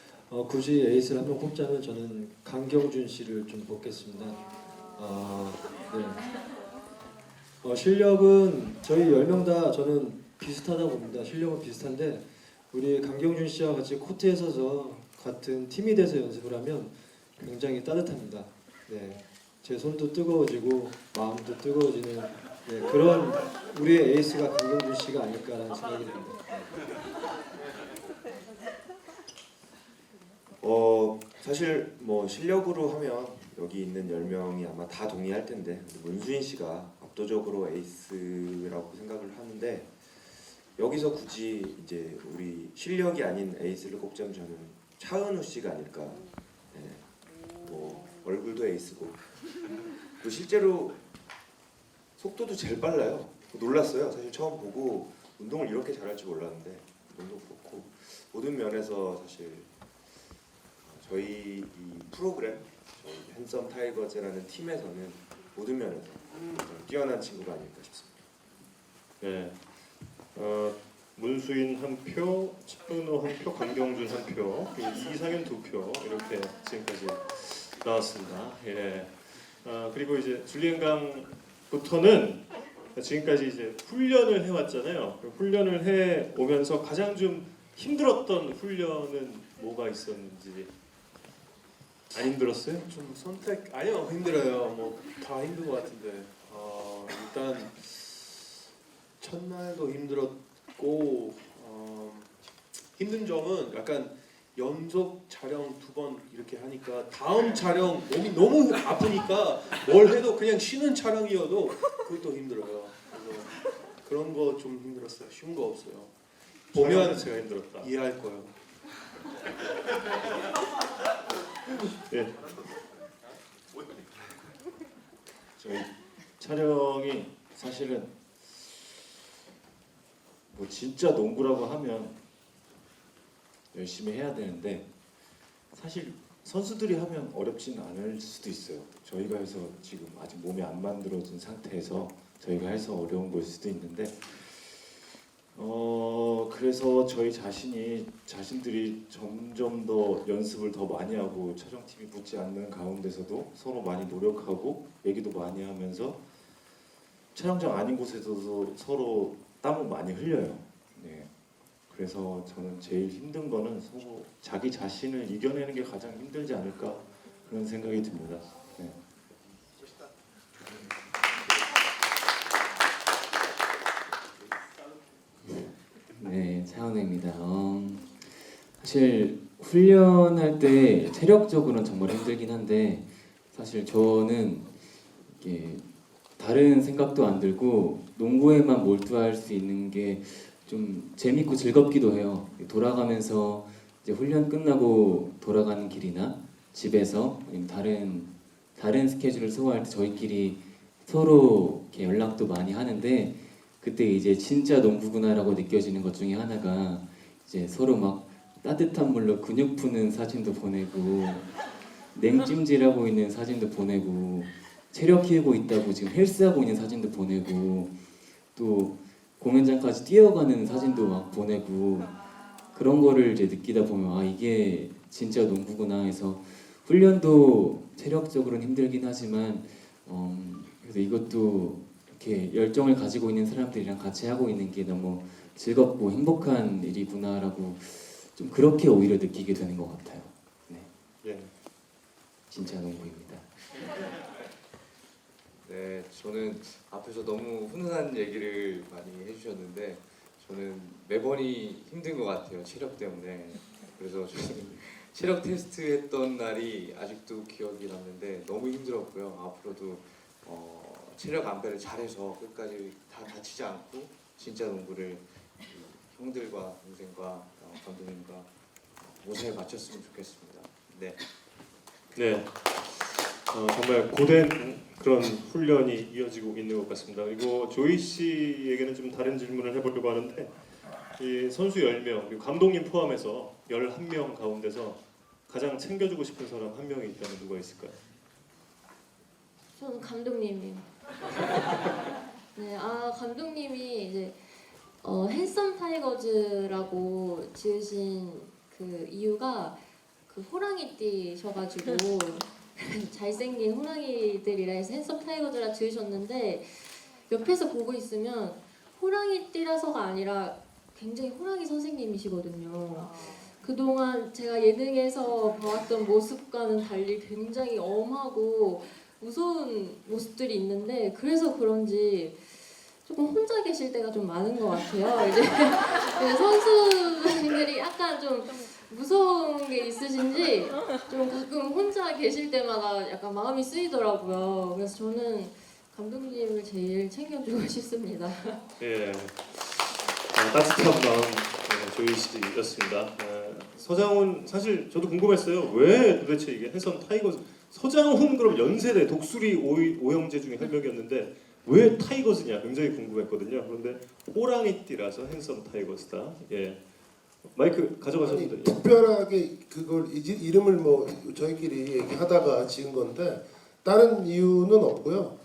굳이 에이스를 한 명 뽑자면 저는 강경준 씨를 좀 뽑겠습니다. 네. 실력은 저희 10명 다 저는 비슷하다고 봅니다. 실력은 비슷한데 우리 강경준 씨와 같이 코트에 서서 같은 팀이 돼서 연습을 하면 굉장히 따뜻합니다. 네. 제 손도 뜨거워지고 마음도 뜨거워지는 그런 우리의 에이스가 강경준 씨가 아닐까라는 생각이 듭니다. 사실 뭐 실력으로 하면 여기 있는 10명이 아마 다 동의할 텐데 문수인 씨가 압도적으로 에이스라고 생각을 하는데 여기서 굳이 이제 우리 실력이 아닌 에이스를 꼽자면 저는 차은우 씨가 아닐까. 뭐 얼굴도 에이스고 또 실제로 속도도 제일 빨라요. 놀랐어요. 사실 처음 보고 운동을 이렇게 잘할 줄 몰랐는데 운동 좋고 모든 면에서 사실 저희 이 프로그램 저희 핸섬 타이거즈라는 팀에서는 모든 면에서 뛰어난 친구가 아닐까 싶습니다. 네, 문수인 한 표, 차은우 한 표, 강경준 한 표, 그리고 이상현 2표 이렇게 지금까지 나왔습니다. 예. 그리고 이제 줄리엔강부터는 지금까지 이제 훈련을 해왔잖아요. 훈련을 해 오면서 가장 좀 힘들었던 훈련은 뭐가 있었는지. 안 힘들었어요? 좀 선택 아니요 힘들어요. 뭐 다 힘든 것 같은데 일단 첫날도 힘들었고 힘든 점은 약간 연속 촬영 2번 이렇게 하니까 다음 촬영 몸이 너무 아프니까 뭘 해도 그냥 쉬는 촬영이어도 그것도 힘들어요. 그래서 그런 거 좀 힘들었어요. 쉬운 거 없어요. 보면 제가 힘들었다. 이해할 거예요. 네. 저희 촬영이 사실은 뭐 진짜 농구라고 하면 열심히 해야 되는데 사실 선수들이 하면 어렵진 않을 수도 있어요. 저희가 해서 지금 아직 몸이 안 만들어진 상태에서 저희가 해서 어려운 걸 수도 있는데 그래서 저희 자신들이 점점 더 연습을 더 많이 하고 촬영팀이 붙지 않는 가운데서도 서로 많이 노력하고 얘기도 많이 하면서 촬영장 아닌 곳에서도 서로 땀을 많이 흘려요. 네. 그래서 저는 제일 힘든 거는 서로 자기 자신을 이겨내는 게 가장 힘들지 않을까 그런 생각이 듭니다. 네. 네, 차은우입니다. 사실 훈련할 때 체력적으로는 정말 힘들긴 한데 사실 저는 이게 다른 생각도 안 들고 농구에만 몰두할 수 있는 게 좀 재밌고 즐겁기도 해요. 돌아가면서 이제 훈련 끝나고 돌아가는 길이나 집에서 아니면 다른 스케줄을 소화할 때 저희끼리 서로 이렇게 연락도 많이 하는데 그때 이제 진짜 농구구나라고 느껴지는 것 중에 하나가 이제 서로 막 따뜻한 물로 근육 푸는 사진도 보내고 냉찜질하고 있는 사진도 보내고 체력 키우고 있다고 지금 헬스하고 있는 사진도 보내고 또 공연장까지 뛰어가는 사진도 막 보내고 그런 거를 이제 느끼다 보면 아 이게 진짜 농구구나 해서 훈련도 체력적으로는 힘들긴 하지만 그래서 이것도 이렇게 열정을 가지고 있는 사람들이랑 같이 하고 있는 게 너무 즐겁고 행복한 일이구나라고 좀 그렇게 오히려 느끼게 되는 것 같아요. 네, 예. 진짜 농구입니다. 네, 저는 앞에서 너무 훈훈한 얘기를 많이 해주셨는데 저는 매번이 힘든 것 같아요. 체력 때문에. 그래서 저는 체력 테스트 했던 날이 아직도 기억이 남는데 너무 힘들었고요. 앞으로도 체력 안배를 잘해서 끝까지 다 다치지 않고 진짜 농구를 형들과 동생과 감독님과 무사히 마쳤으면 좋겠습니다. 네. 네. 정말 고된 그런 훈련이 이어지고 있는 것 같습니다. 그리고 조이 씨에게는 좀 다른 질문을 해보려고 하는데 이 선수 10명 그리고 감독님 포함해서 11명 가운데서 가장 챙겨주고 싶은 사람 한 명이 있다면 누가 있을까요? 저는 감독님이요. 네, 감독님이 이제 핸섬 타이거즈라고 지으신 그 이유가 그 호랑이띠셔가지고 잘생긴 호랑이들이라 해서 핸섬 타이거즈라 지으셨는데 옆에서 보고 있으면 호랑이띠라서가 아니라 굉장히 호랑이 선생님이시거든요. 그동안 제가 예능에서 봐왔던 모습과는 달리 굉장히 엄하고 무서운 모습들이 있는데 그래서 그런지 조금 혼자 계실 때가 좀 많은 것 같아요. 이제 선수분들이 약간 좀 무서운 게 있으신지 좀 가끔 혼자 계실 때마다 약간 마음이 쓰이더라고요. 그래서 저는 감독님을 제일 챙겨주고 싶습니다. 예, 따뜻한 마음 조이 씨였습니다. 서장훈 사실 저도 궁금했어요. 왜 도대체 이게 핸섬 타이거즈 서장훈 그럼 연세대 독수리 오형제 중에 한 명이었는데 왜 타이거즈냐 굉장히 궁금했거든요. 그런데 호랑이띠라서 핸섬 타이거즈다. 예. 마이크 가져가셨는데. 아니, 특별하게 그걸 이름을 뭐 저희끼리 얘기하다가 지은 건데 다른 이유는 없고요.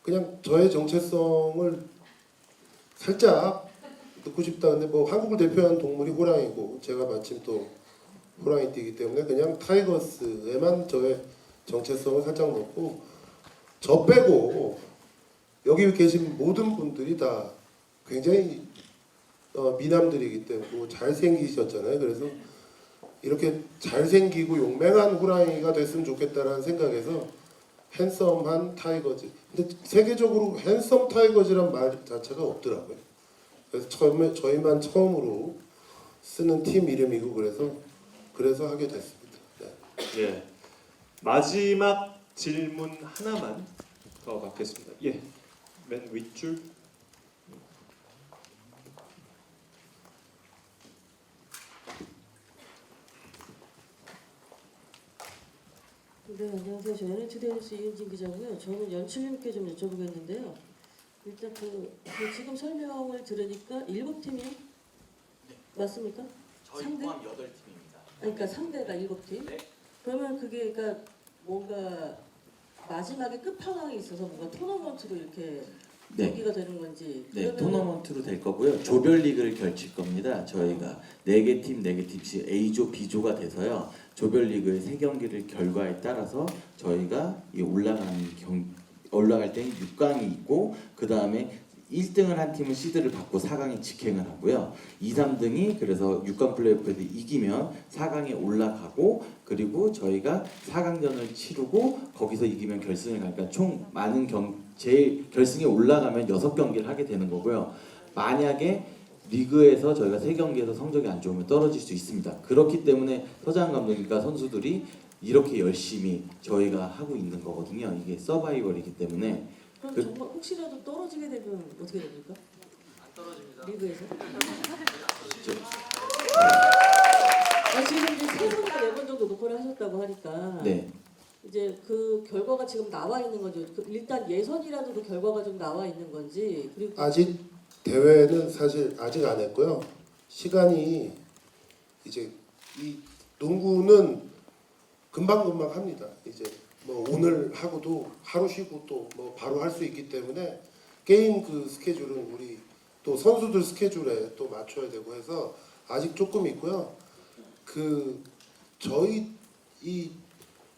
그냥 저의 정체성을 살짝 듣고 싶다. 근데 뭐 한국을 대표하는 동물이 호랑이고 제가 마침 또 호랑이띠이기 때문에 그냥 타이거스에만 저의 정체성을 살짝 넣고 저 빼고 여기 계신 모든 분들이 다 굉장히 미남들이기 때문에 잘생기셨잖아요. 그래서 이렇게 잘생기고 용맹한 호랑이가 됐으면 좋겠다라는 생각에서 핸섬한 타이거즈. 근데 세계적으로 핸섬 타이거즈란 말 자체가 없더라고요. 그래서 저희만 처음으로 쓰는 팀 이름이고 그래서 하게 됐습니다. 네. 예. 마지막 질문 하나만 더 받겠습니다. 예. 맨 윗줄. 네, 안녕하세요. 저 NH대뉴스 이은진 기자고요. 저는 연출님께 좀 여쭤보겠는데요. 일단 그 지금 설명을 들으니까 7팀이 맞습니까? 저희 상대? 포함 8팀입니다. 그러니까 상대가 7팀? 네. 그러면 그게 그러니까 뭔가 마지막에 끝판왕이 있어서 뭔가 토너먼트로 이렇게 네. 경기가 되는 건지. 네, 그러면 토너먼트로 될 거고요. 조별리그를 겹칠 겁니다. 저희가 4개 팀, 4개 팀씩 A조, B조가 돼서요. 조별리그의 3경기를 결과에 따라서 저희가 이 올라갈 때 6강이 있고 그 다음에 1등을 한 팀은 시드를 받고 4강에 직행을 하고요. 2, 3등이 그래서 6강 플레이오프에서 이기면 4강에 올라가고 그리고 저희가 4강전을 치르고 거기서 이기면 결승을 가니까 총 많은 제일 결승에 올라가면 6경기를 하게 되는 거고요. 만약에 리그에서 저희가 3경기에서 성적이 안 좋으면 떨어질 수 있습니다. 그렇기 때문에 서장훈 감독님과 선수들이 이렇게 열심히 저희가 하고 있는 거거든요. 이게 서바이벌이기 때문에. 그럼 정말 혹시라도 떨어지게 되면 어떻게 됩니까? 안 떨어집니다. 리그에서? 지금 이제 3번이나 4번 정도 녹화를 하셨다고 하니까 네. 이제 그 결과가 지금 나와 있는 건지 일단 예선이라도 그 결과가 좀 나와 있는 건지 그리고 아직 대회는 사실 아직 안 했고요. 시간이 이제 이 농구는 금방금방 합니다. 이제 뭐 오늘 하고도 하루 쉬고 또 뭐 바로 할 수 있기 때문에 게임 그 스케줄은 우리 또 선수들 스케줄에 또 맞춰야 되고 해서 아직 조금 있고요. 그 저희 이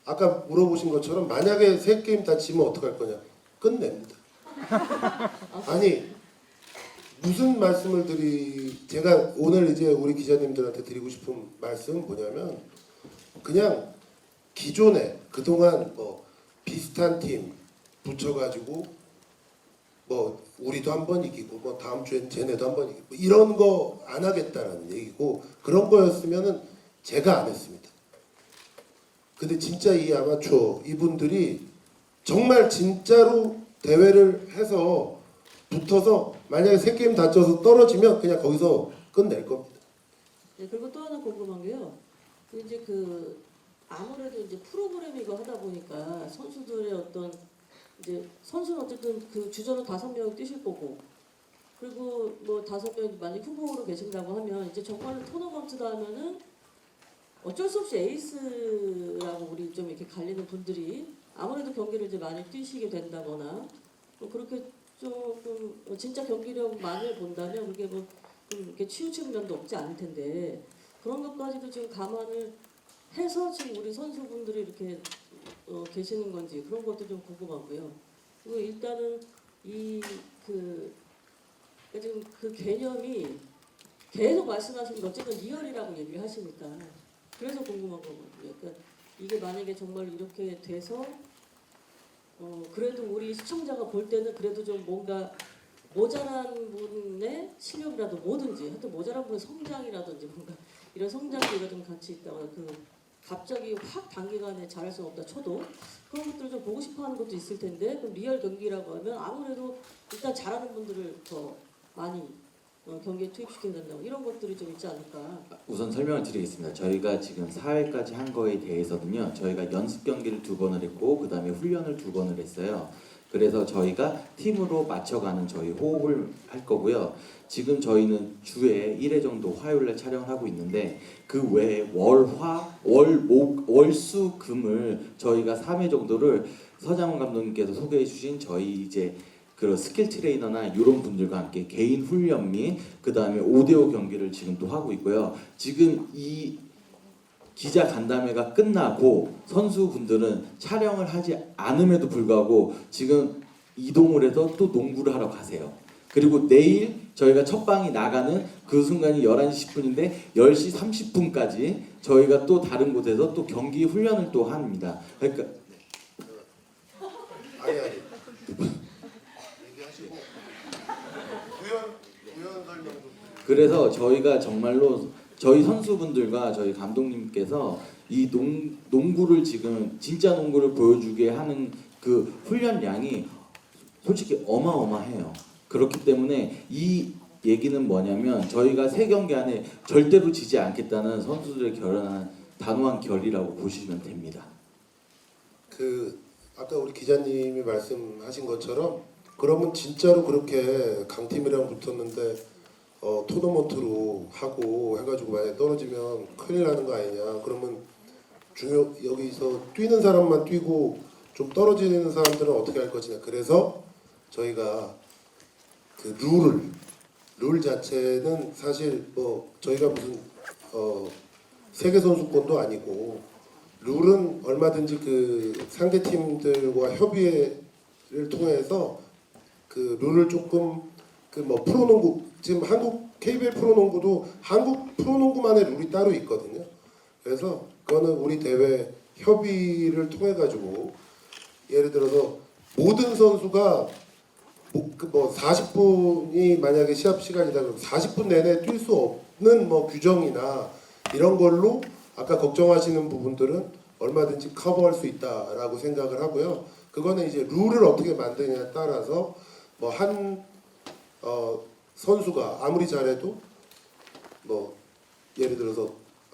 아까 물어보신 것처럼 만약에 3게임 다 지면 어떡할 거냐? 끝냅니다. 아니 무슨 말씀을 제가 오늘 이제 우리 기자님들한테 드리고 싶은 말씀은 뭐냐면 그냥 기존에 그동안 뭐 비슷한 팀 붙여가지고 뭐 우리도 한번 이기고 뭐 다음 주엔 쟤네도 한번 이기고 이런 거 안 하겠다라는 얘기고 그런 거였으면은 제가 안 했습니다. 근데 진짜 이 아마추어 이분들이 정말 진짜로 대회를 해서 붙어서 만약에 3게임 다쳐서 떨어지면 그냥 거기서 끝낼 겁니다. 네, 그리고 또 하나 궁금한 게요. 이제 아무래도 이제 프로그램 이거 하다 보니까 선수들의 어떤 이제 선수는 어쨌든 그 주전은 5명 뛰실 거고 그리고 뭐 5명 만약 후보로 계신다고 하면 이제 정말로 토너먼트다 하면은 어쩔 수 없이 에이스라고 우리 좀 이렇게 갈리는 분들이 아무래도 경기를 이제 많이 뛰시게 된다거나 뭐 그렇게 조금 진짜 경기력만을 본다면 그게 뭐 좀 이렇게 치우치는 면도 없지 않을 텐데 그런 것까지도 지금 감안을 해서 지금 우리 선수분들이 이렇게 계시는 건지 그런 것도 좀 궁금하고요. 그리고 일단은 지금 그 개념이 계속 말씀하시는 게 어쨌든 리얼이라고 얘기를 하시니까 그래서 궁금한 거거든요. 그러니까 이게 만약에 정말 이렇게 돼서 그래도 우리 시청자가 볼 때는 그래도 좀 뭔가 모자란 분의 실력이라도 뭐든지 하여튼 모자란 분의 성장이라든지 뭔가 이런 성장기가 좀 같이 있다거나 갑자기 확 단기간에 잘할 수는 없다 쳐도 그런 것들을 좀 보고 싶어하는 것도 있을 텐데 그럼 리얼 경기라고 하면 아무래도 일단 잘하는 분들을 더 많이 경기에 투입시켜야 된다고 이런 것들이 좀 있지 않을까. 우선 설명을 드리겠습니다. 저희가 지금 4회까지 한 거에 대해서는요. 저희가 연습 경기를 2번을 했고 그 다음에 훈련을 2번을 했어요. 그래서 저희가 팀으로 맞춰가는 저희 호흡을 할 거고요. 지금 저희는 주에 1회 정도 화요일에 촬영을 하고 있는데 그 외에 월수금을 저희가 3회 정도를 서장훈 감독님께서 소개해 주신 저희 이제 그 스킬 트레이너나 이런 분들과 함께 개인 훈련 및 그 다음에 5대5 경기를 지금 또 하고 있고요. 지금 이 기자 간담회가 끝나고 선수분들은 촬영을 하지 않음에도 불구하고 지금 이동을 해서 또 농구를 하러 가세요. 그리고 내일 저희가 첫 방이 나가는 그 순간이 11시 10분인데 10시 30분까지 저희가 또 다른 곳에서 또 경기 훈련을 또 합니다. 그러니까 아니 얘기하시고 구현 설명 좀. 그래서 저희가 정말로 저희 선수분들과 저희 감독님께서 이 농구를 지금 진짜 농구를 보여주게 하는 그 훈련량이 솔직히 어마어마해요. 그렇기 때문에 이 얘기는 뭐냐면 저희가 3경기 안에 절대로 지지 않겠다는 선수들의 결연한 단호한 결의라고 보시면 됩니다. 아까 우리 기자님이 말씀하신 것처럼 그러면 진짜로 그렇게 강팀이랑 붙었는데 토너먼트로 하고 해가지고 만약에 떨어지면 큰일 나는 거 아니냐. 그러면 여기서 뛰는 사람만 뛰고 좀 떨어지는 사람들은 어떻게 할 것이냐. 그래서 저희가 그 룰 자체는 사실 뭐 저희가 무슨 세계 선수권도 아니고 룰은 얼마든지 그 상대 팀들과 협의를 통해서 그 룰을 조금 그 뭐 프로농구 지금 한국 KBL 프로농구도 한국 프로농구만의 룰이 따로 있거든요. 그래서 그거는 우리 대회 협의를 통해 가지고 예를 들어서 모든 선수가 뭐 40분이 만약에 시합 시간이다 그러면 40분 내내 뛸 수 없는 뭐 규정이나 이런 걸로 아까 걱정하시는 부분들은 얼마든지 커버할 수 있다라고 생각을 하고요. 그거는 이제 룰을 어떻게 만드냐에 따라서 뭐 선수가 아무리 잘해도 뭐 예를 들어서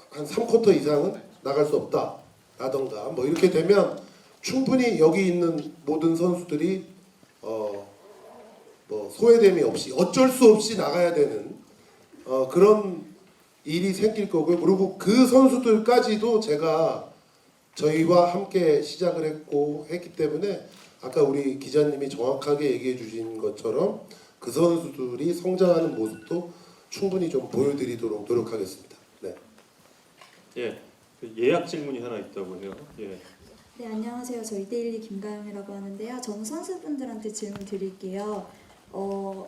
한 3쿼터 이상은 나갈 수 없다라던가 뭐 이렇게 되면 충분히 여기 있는 모든 선수들이 뭐 소외됨이 없이 어쩔 수 없이 나가야 되는 그런 일이 생길 거고요. 그리고 그 선수들까지도 제가 저희와 함께 시작을 했기 때문에 아까 우리 기자님이 정확하게 얘기해 주신 것처럼 그 선수들이 성장하는 모습도 충분히 좀 보여드리도록 노력하겠습니다. 네. 예, 예약 질문이 하나 있다고 해요. 예, 네, 안녕하세요. 저 이데일리 김가영이라고 하는데요. 저는 선수분들한테 질문 드릴게요.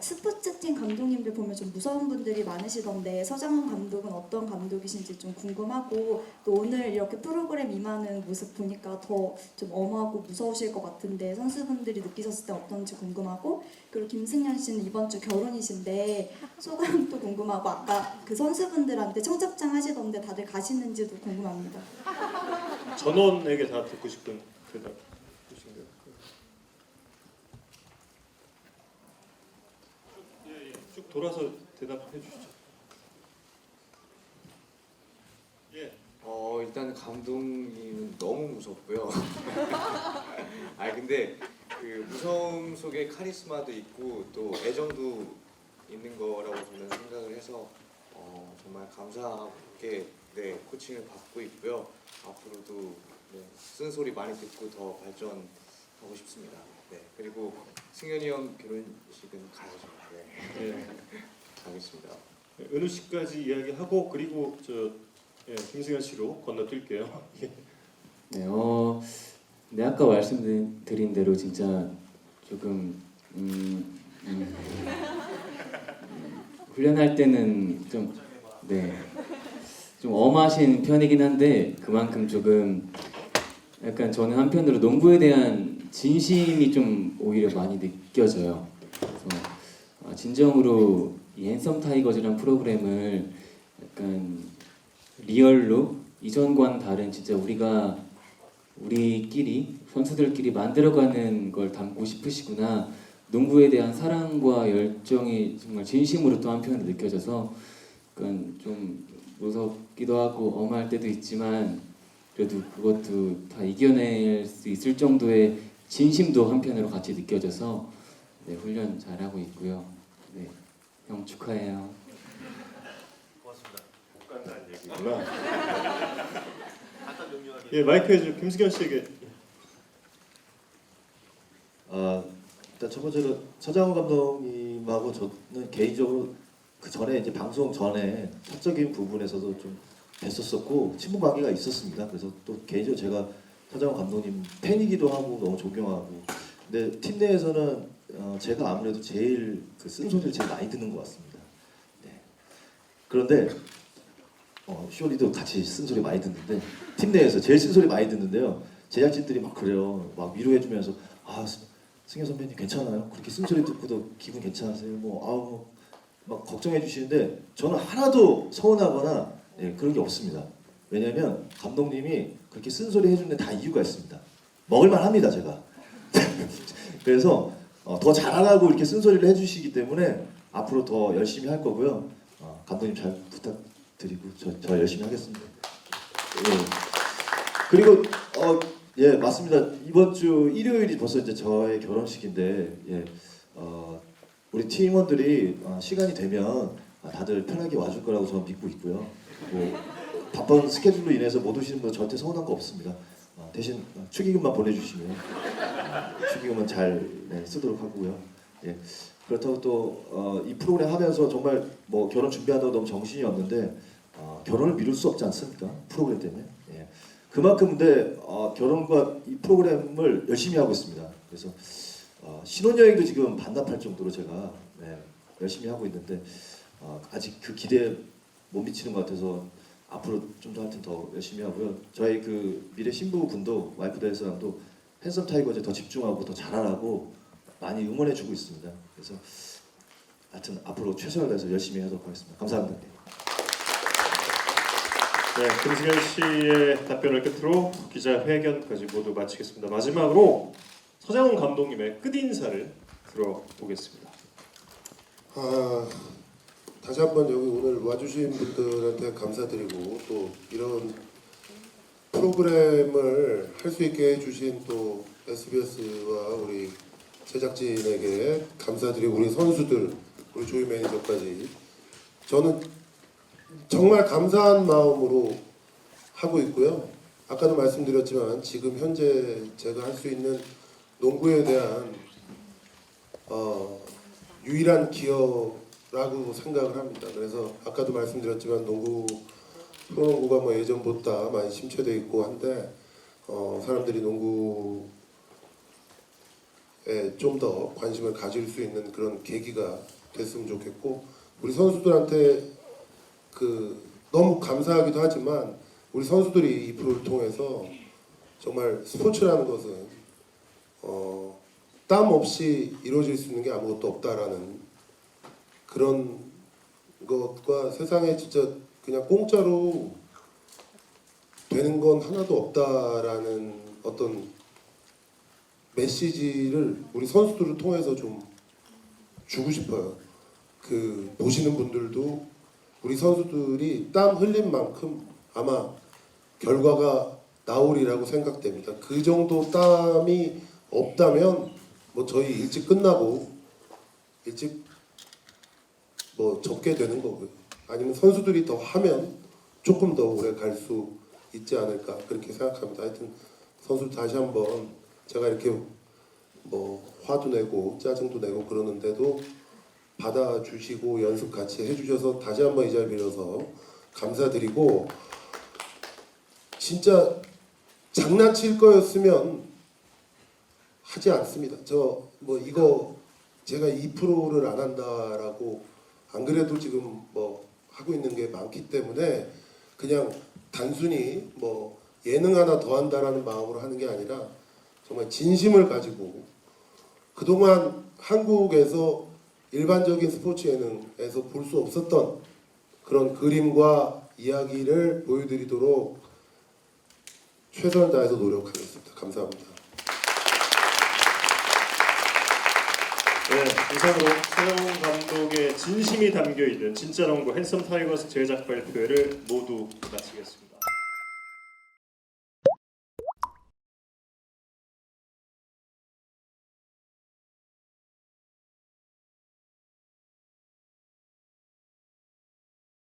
스포츠팀 감독님들 보면 좀 무서운 분들이 많으시던데 서장훈 감독은 어떤 감독이신지 좀 궁금하고, 또 오늘 이렇게 프로그램 임하는 모습 보니까 더 좀 엄하고 무서우실 것 같은데 선수분들이 느끼셨을 때 어떤지 궁금하고, 그리고 김승현 씨는 이번 주 결혼이신데 소감도 궁금하고, 아까 그 선수분들한테 청첩장 하시던데 다들 가시는지도 궁금합니다. 전원에게 다 듣고 싶은 대답 주신가요? 쭉 돌아서 대답해 주시죠. 예. 일단 감독님은 너무 무섭고요. 근데 그 무서움 속에 카리스마도 있고 또 애정도 있는 거라고 저는 생각을 해서 정말 감사하게 코칭을 받고 있고요. 앞으로도 쓴소리 많이 듣고 더 발전하고 싶습니다. 그리고 승현이 형 결혼식은 가야죠. 네. 가겠습니다. 은우 씨까지 이야기하고, 그리고 김승현 씨로 건너뛸게요. 네, 네, 아까 말씀드린 대로 진짜 조금 훈련할 때는 좀 엄하신 편이긴 한데, 그만큼 조금 약간 저는 한편으로 농구에 대한 진심이 좀 오히려 많이 느껴져요. 그래서 진정으로 이 핸섬 타이거즈란 프로그램을 약간 리얼로 이전과는 다른, 진짜 우리끼리 선수들끼리 만들어가는 걸 담고 싶으시구나, 농구에 대한 사랑과 열정이 정말 진심으로 또 한편으로 느껴져서 약간 좀 무섭기도 하고 엄할 때도 있지만, 그래도 그것도 다 이겨낼 수 있을 정도의 진심도 한편으로 같이 느껴져서 훈련 잘하고 있고요. 네, 형 축하해요. 고맙습니다. 못 간다는 얘기구나. 예, 마이크 좀 김승현 씨에게. 일단 첫 번째로 서장훈 감독님하고 저는 개인적으로 그 전에 이제 방송 전에 사적인 부분에서도 좀 뵀었었고 친분 관계가 있었습니다. 그래서 또 개인적으로 제가 서장훈 감독님 팬이기도 하고 너무 존경하고, 근데 팀 내에서는 제가 아무래도 제일 그 쓴소리를 제일 많이 듣는 것 같습니다. 그런데 쇼리도 같이 쓴소리 많이 듣는데, 팀 내에서 제일 쓴소리 많이 듣는데요. 제작진들이 막 그래요. 막 위로해주면서 승현 선배님 괜찮아요? 그렇게 쓴소리 듣고도 기분 괜찮으세요? 막 걱정해 주시는데 저는 하나도 서운하거나 그런 게 없습니다. 왜냐하면 감독님이 그렇게 쓴소리 해주는데 다 이유가 있습니다. 먹을만 합니다, 제가. 그래서 더 잘하라고 이렇게 쓴소리를 해주시기 때문에 앞으로 더 열심히 할 거고요. 감독님 잘 부탁드리고 저 열심히 하겠습니다. 그리고 맞습니다. 이번 주 일요일이 벌써 이제 저의 결혼식인데 우리 팀원들이 시간이 되면 다들 편하게 와줄 거라고 저는 믿고 있고요. 바쁜 스케줄로 인해서 못 오시는 분 저한테 서운한 거 없습니다. 대신 축의금만 보내주시면 축의금은 잘 쓰도록 하고요. 그렇다고 또 이 프로그램 하면서 정말 뭐 결혼 준비한다고 너무 정신이 없는데 결혼을 미룰 수 없지 않습니까? 프로그램 때문에. 그만큼 근데 결혼과 이 프로그램을 열심히 하고 있습니다. 그래서 신혼여행도 지금 반납할 정도로 제가 열심히 하고 있는데 아직 그 기대에 못 미치는 것 같아서 앞으로 좀 더 하여튼 더 열심히 하고요. 저희 그 미래 신부분도 와이프 대사랑도 핸섬 타이거즈에 더 집중하고 더 잘하라고 많이 응원해주고 있습니다. 그래서 하여튼 앞으로 최선을 다해서 열심히 하도록 하겠습니다. 감사합니다. 네, 김승현 씨의 답변을 끝으로 기자회견까지 모두 마치겠습니다. 마지막으로 서장훈 감독님의 끝인사를 들어보겠습니다. 다시 한번 여기 오늘 와주신 분들한테 감사드리고, 또 이런 프로그램을 할 수 있게 해주신 또 SBS와 우리 제작진에게 감사드리고, 우리 선수들, 우리 조이 매니저까지 저는 정말 감사한 마음으로 하고 있고요. 아까도 말씀드렸지만 지금 현재 제가 할 수 있는 농구에 대한 유일한 기여라고 생각을 합니다. 그래서 아까도 말씀드렸지만 프로농구가 뭐 예전보다 많이 침체돼 있고 한데 사람들이 농구에 좀 더 관심을 가질 수 있는 그런 계기가 됐으면 좋겠고, 우리 선수들한테 너무 감사하기도 하지만 우리 선수들이 이 프로를 통해서 정말 스포츠라는 것은 땀 없이 이루어질 수 있는 게 아무것도 없다라는 그런 것과 세상에 진짜 그냥 공짜로 되는 건 하나도 없다라는 어떤 메시지를 우리 선수들을 통해서 좀 주고 싶어요. 보시는 분들도 우리 선수들이 땀 흘린 만큼 아마 결과가 나오리라고 생각됩니다. 그 정도 땀이 없다면 뭐 저희 일찍 끝나고 일찍 뭐 접게 되는 거고요. 아니면 선수들이 더 하면 조금 더 오래 갈 수 있지 않을까 그렇게 생각합니다. 하여튼 선수 다시 한번 제가 이렇게 뭐 화도 내고 짜증도 내고 그러는데도 받아주시고 연습 같이 해주셔서 다시 한번 이 자리 빌어서 감사드리고, 진짜 장난칠 거였으면 하지 않습니다. 이거 제가 이 프로를 안 한다라고 안 그래도 지금 뭐 하고 있는 게 많기 때문에 그냥 단순히 뭐 예능 하나 더 한다라는 마음으로 하는 게 아니라 정말 진심을 가지고 그동안 한국에서 일반적인 스포츠 예능에서 볼 수 없었던 그런 그림과 이야기를 보여드리도록 최선을 다해서 노력하겠습니다. 감사합니다. 네, 이상으로 서장훈 감독의 진심이 담겨있는 진짜 농구 핸섬 타이거스 제작 발표회를 모두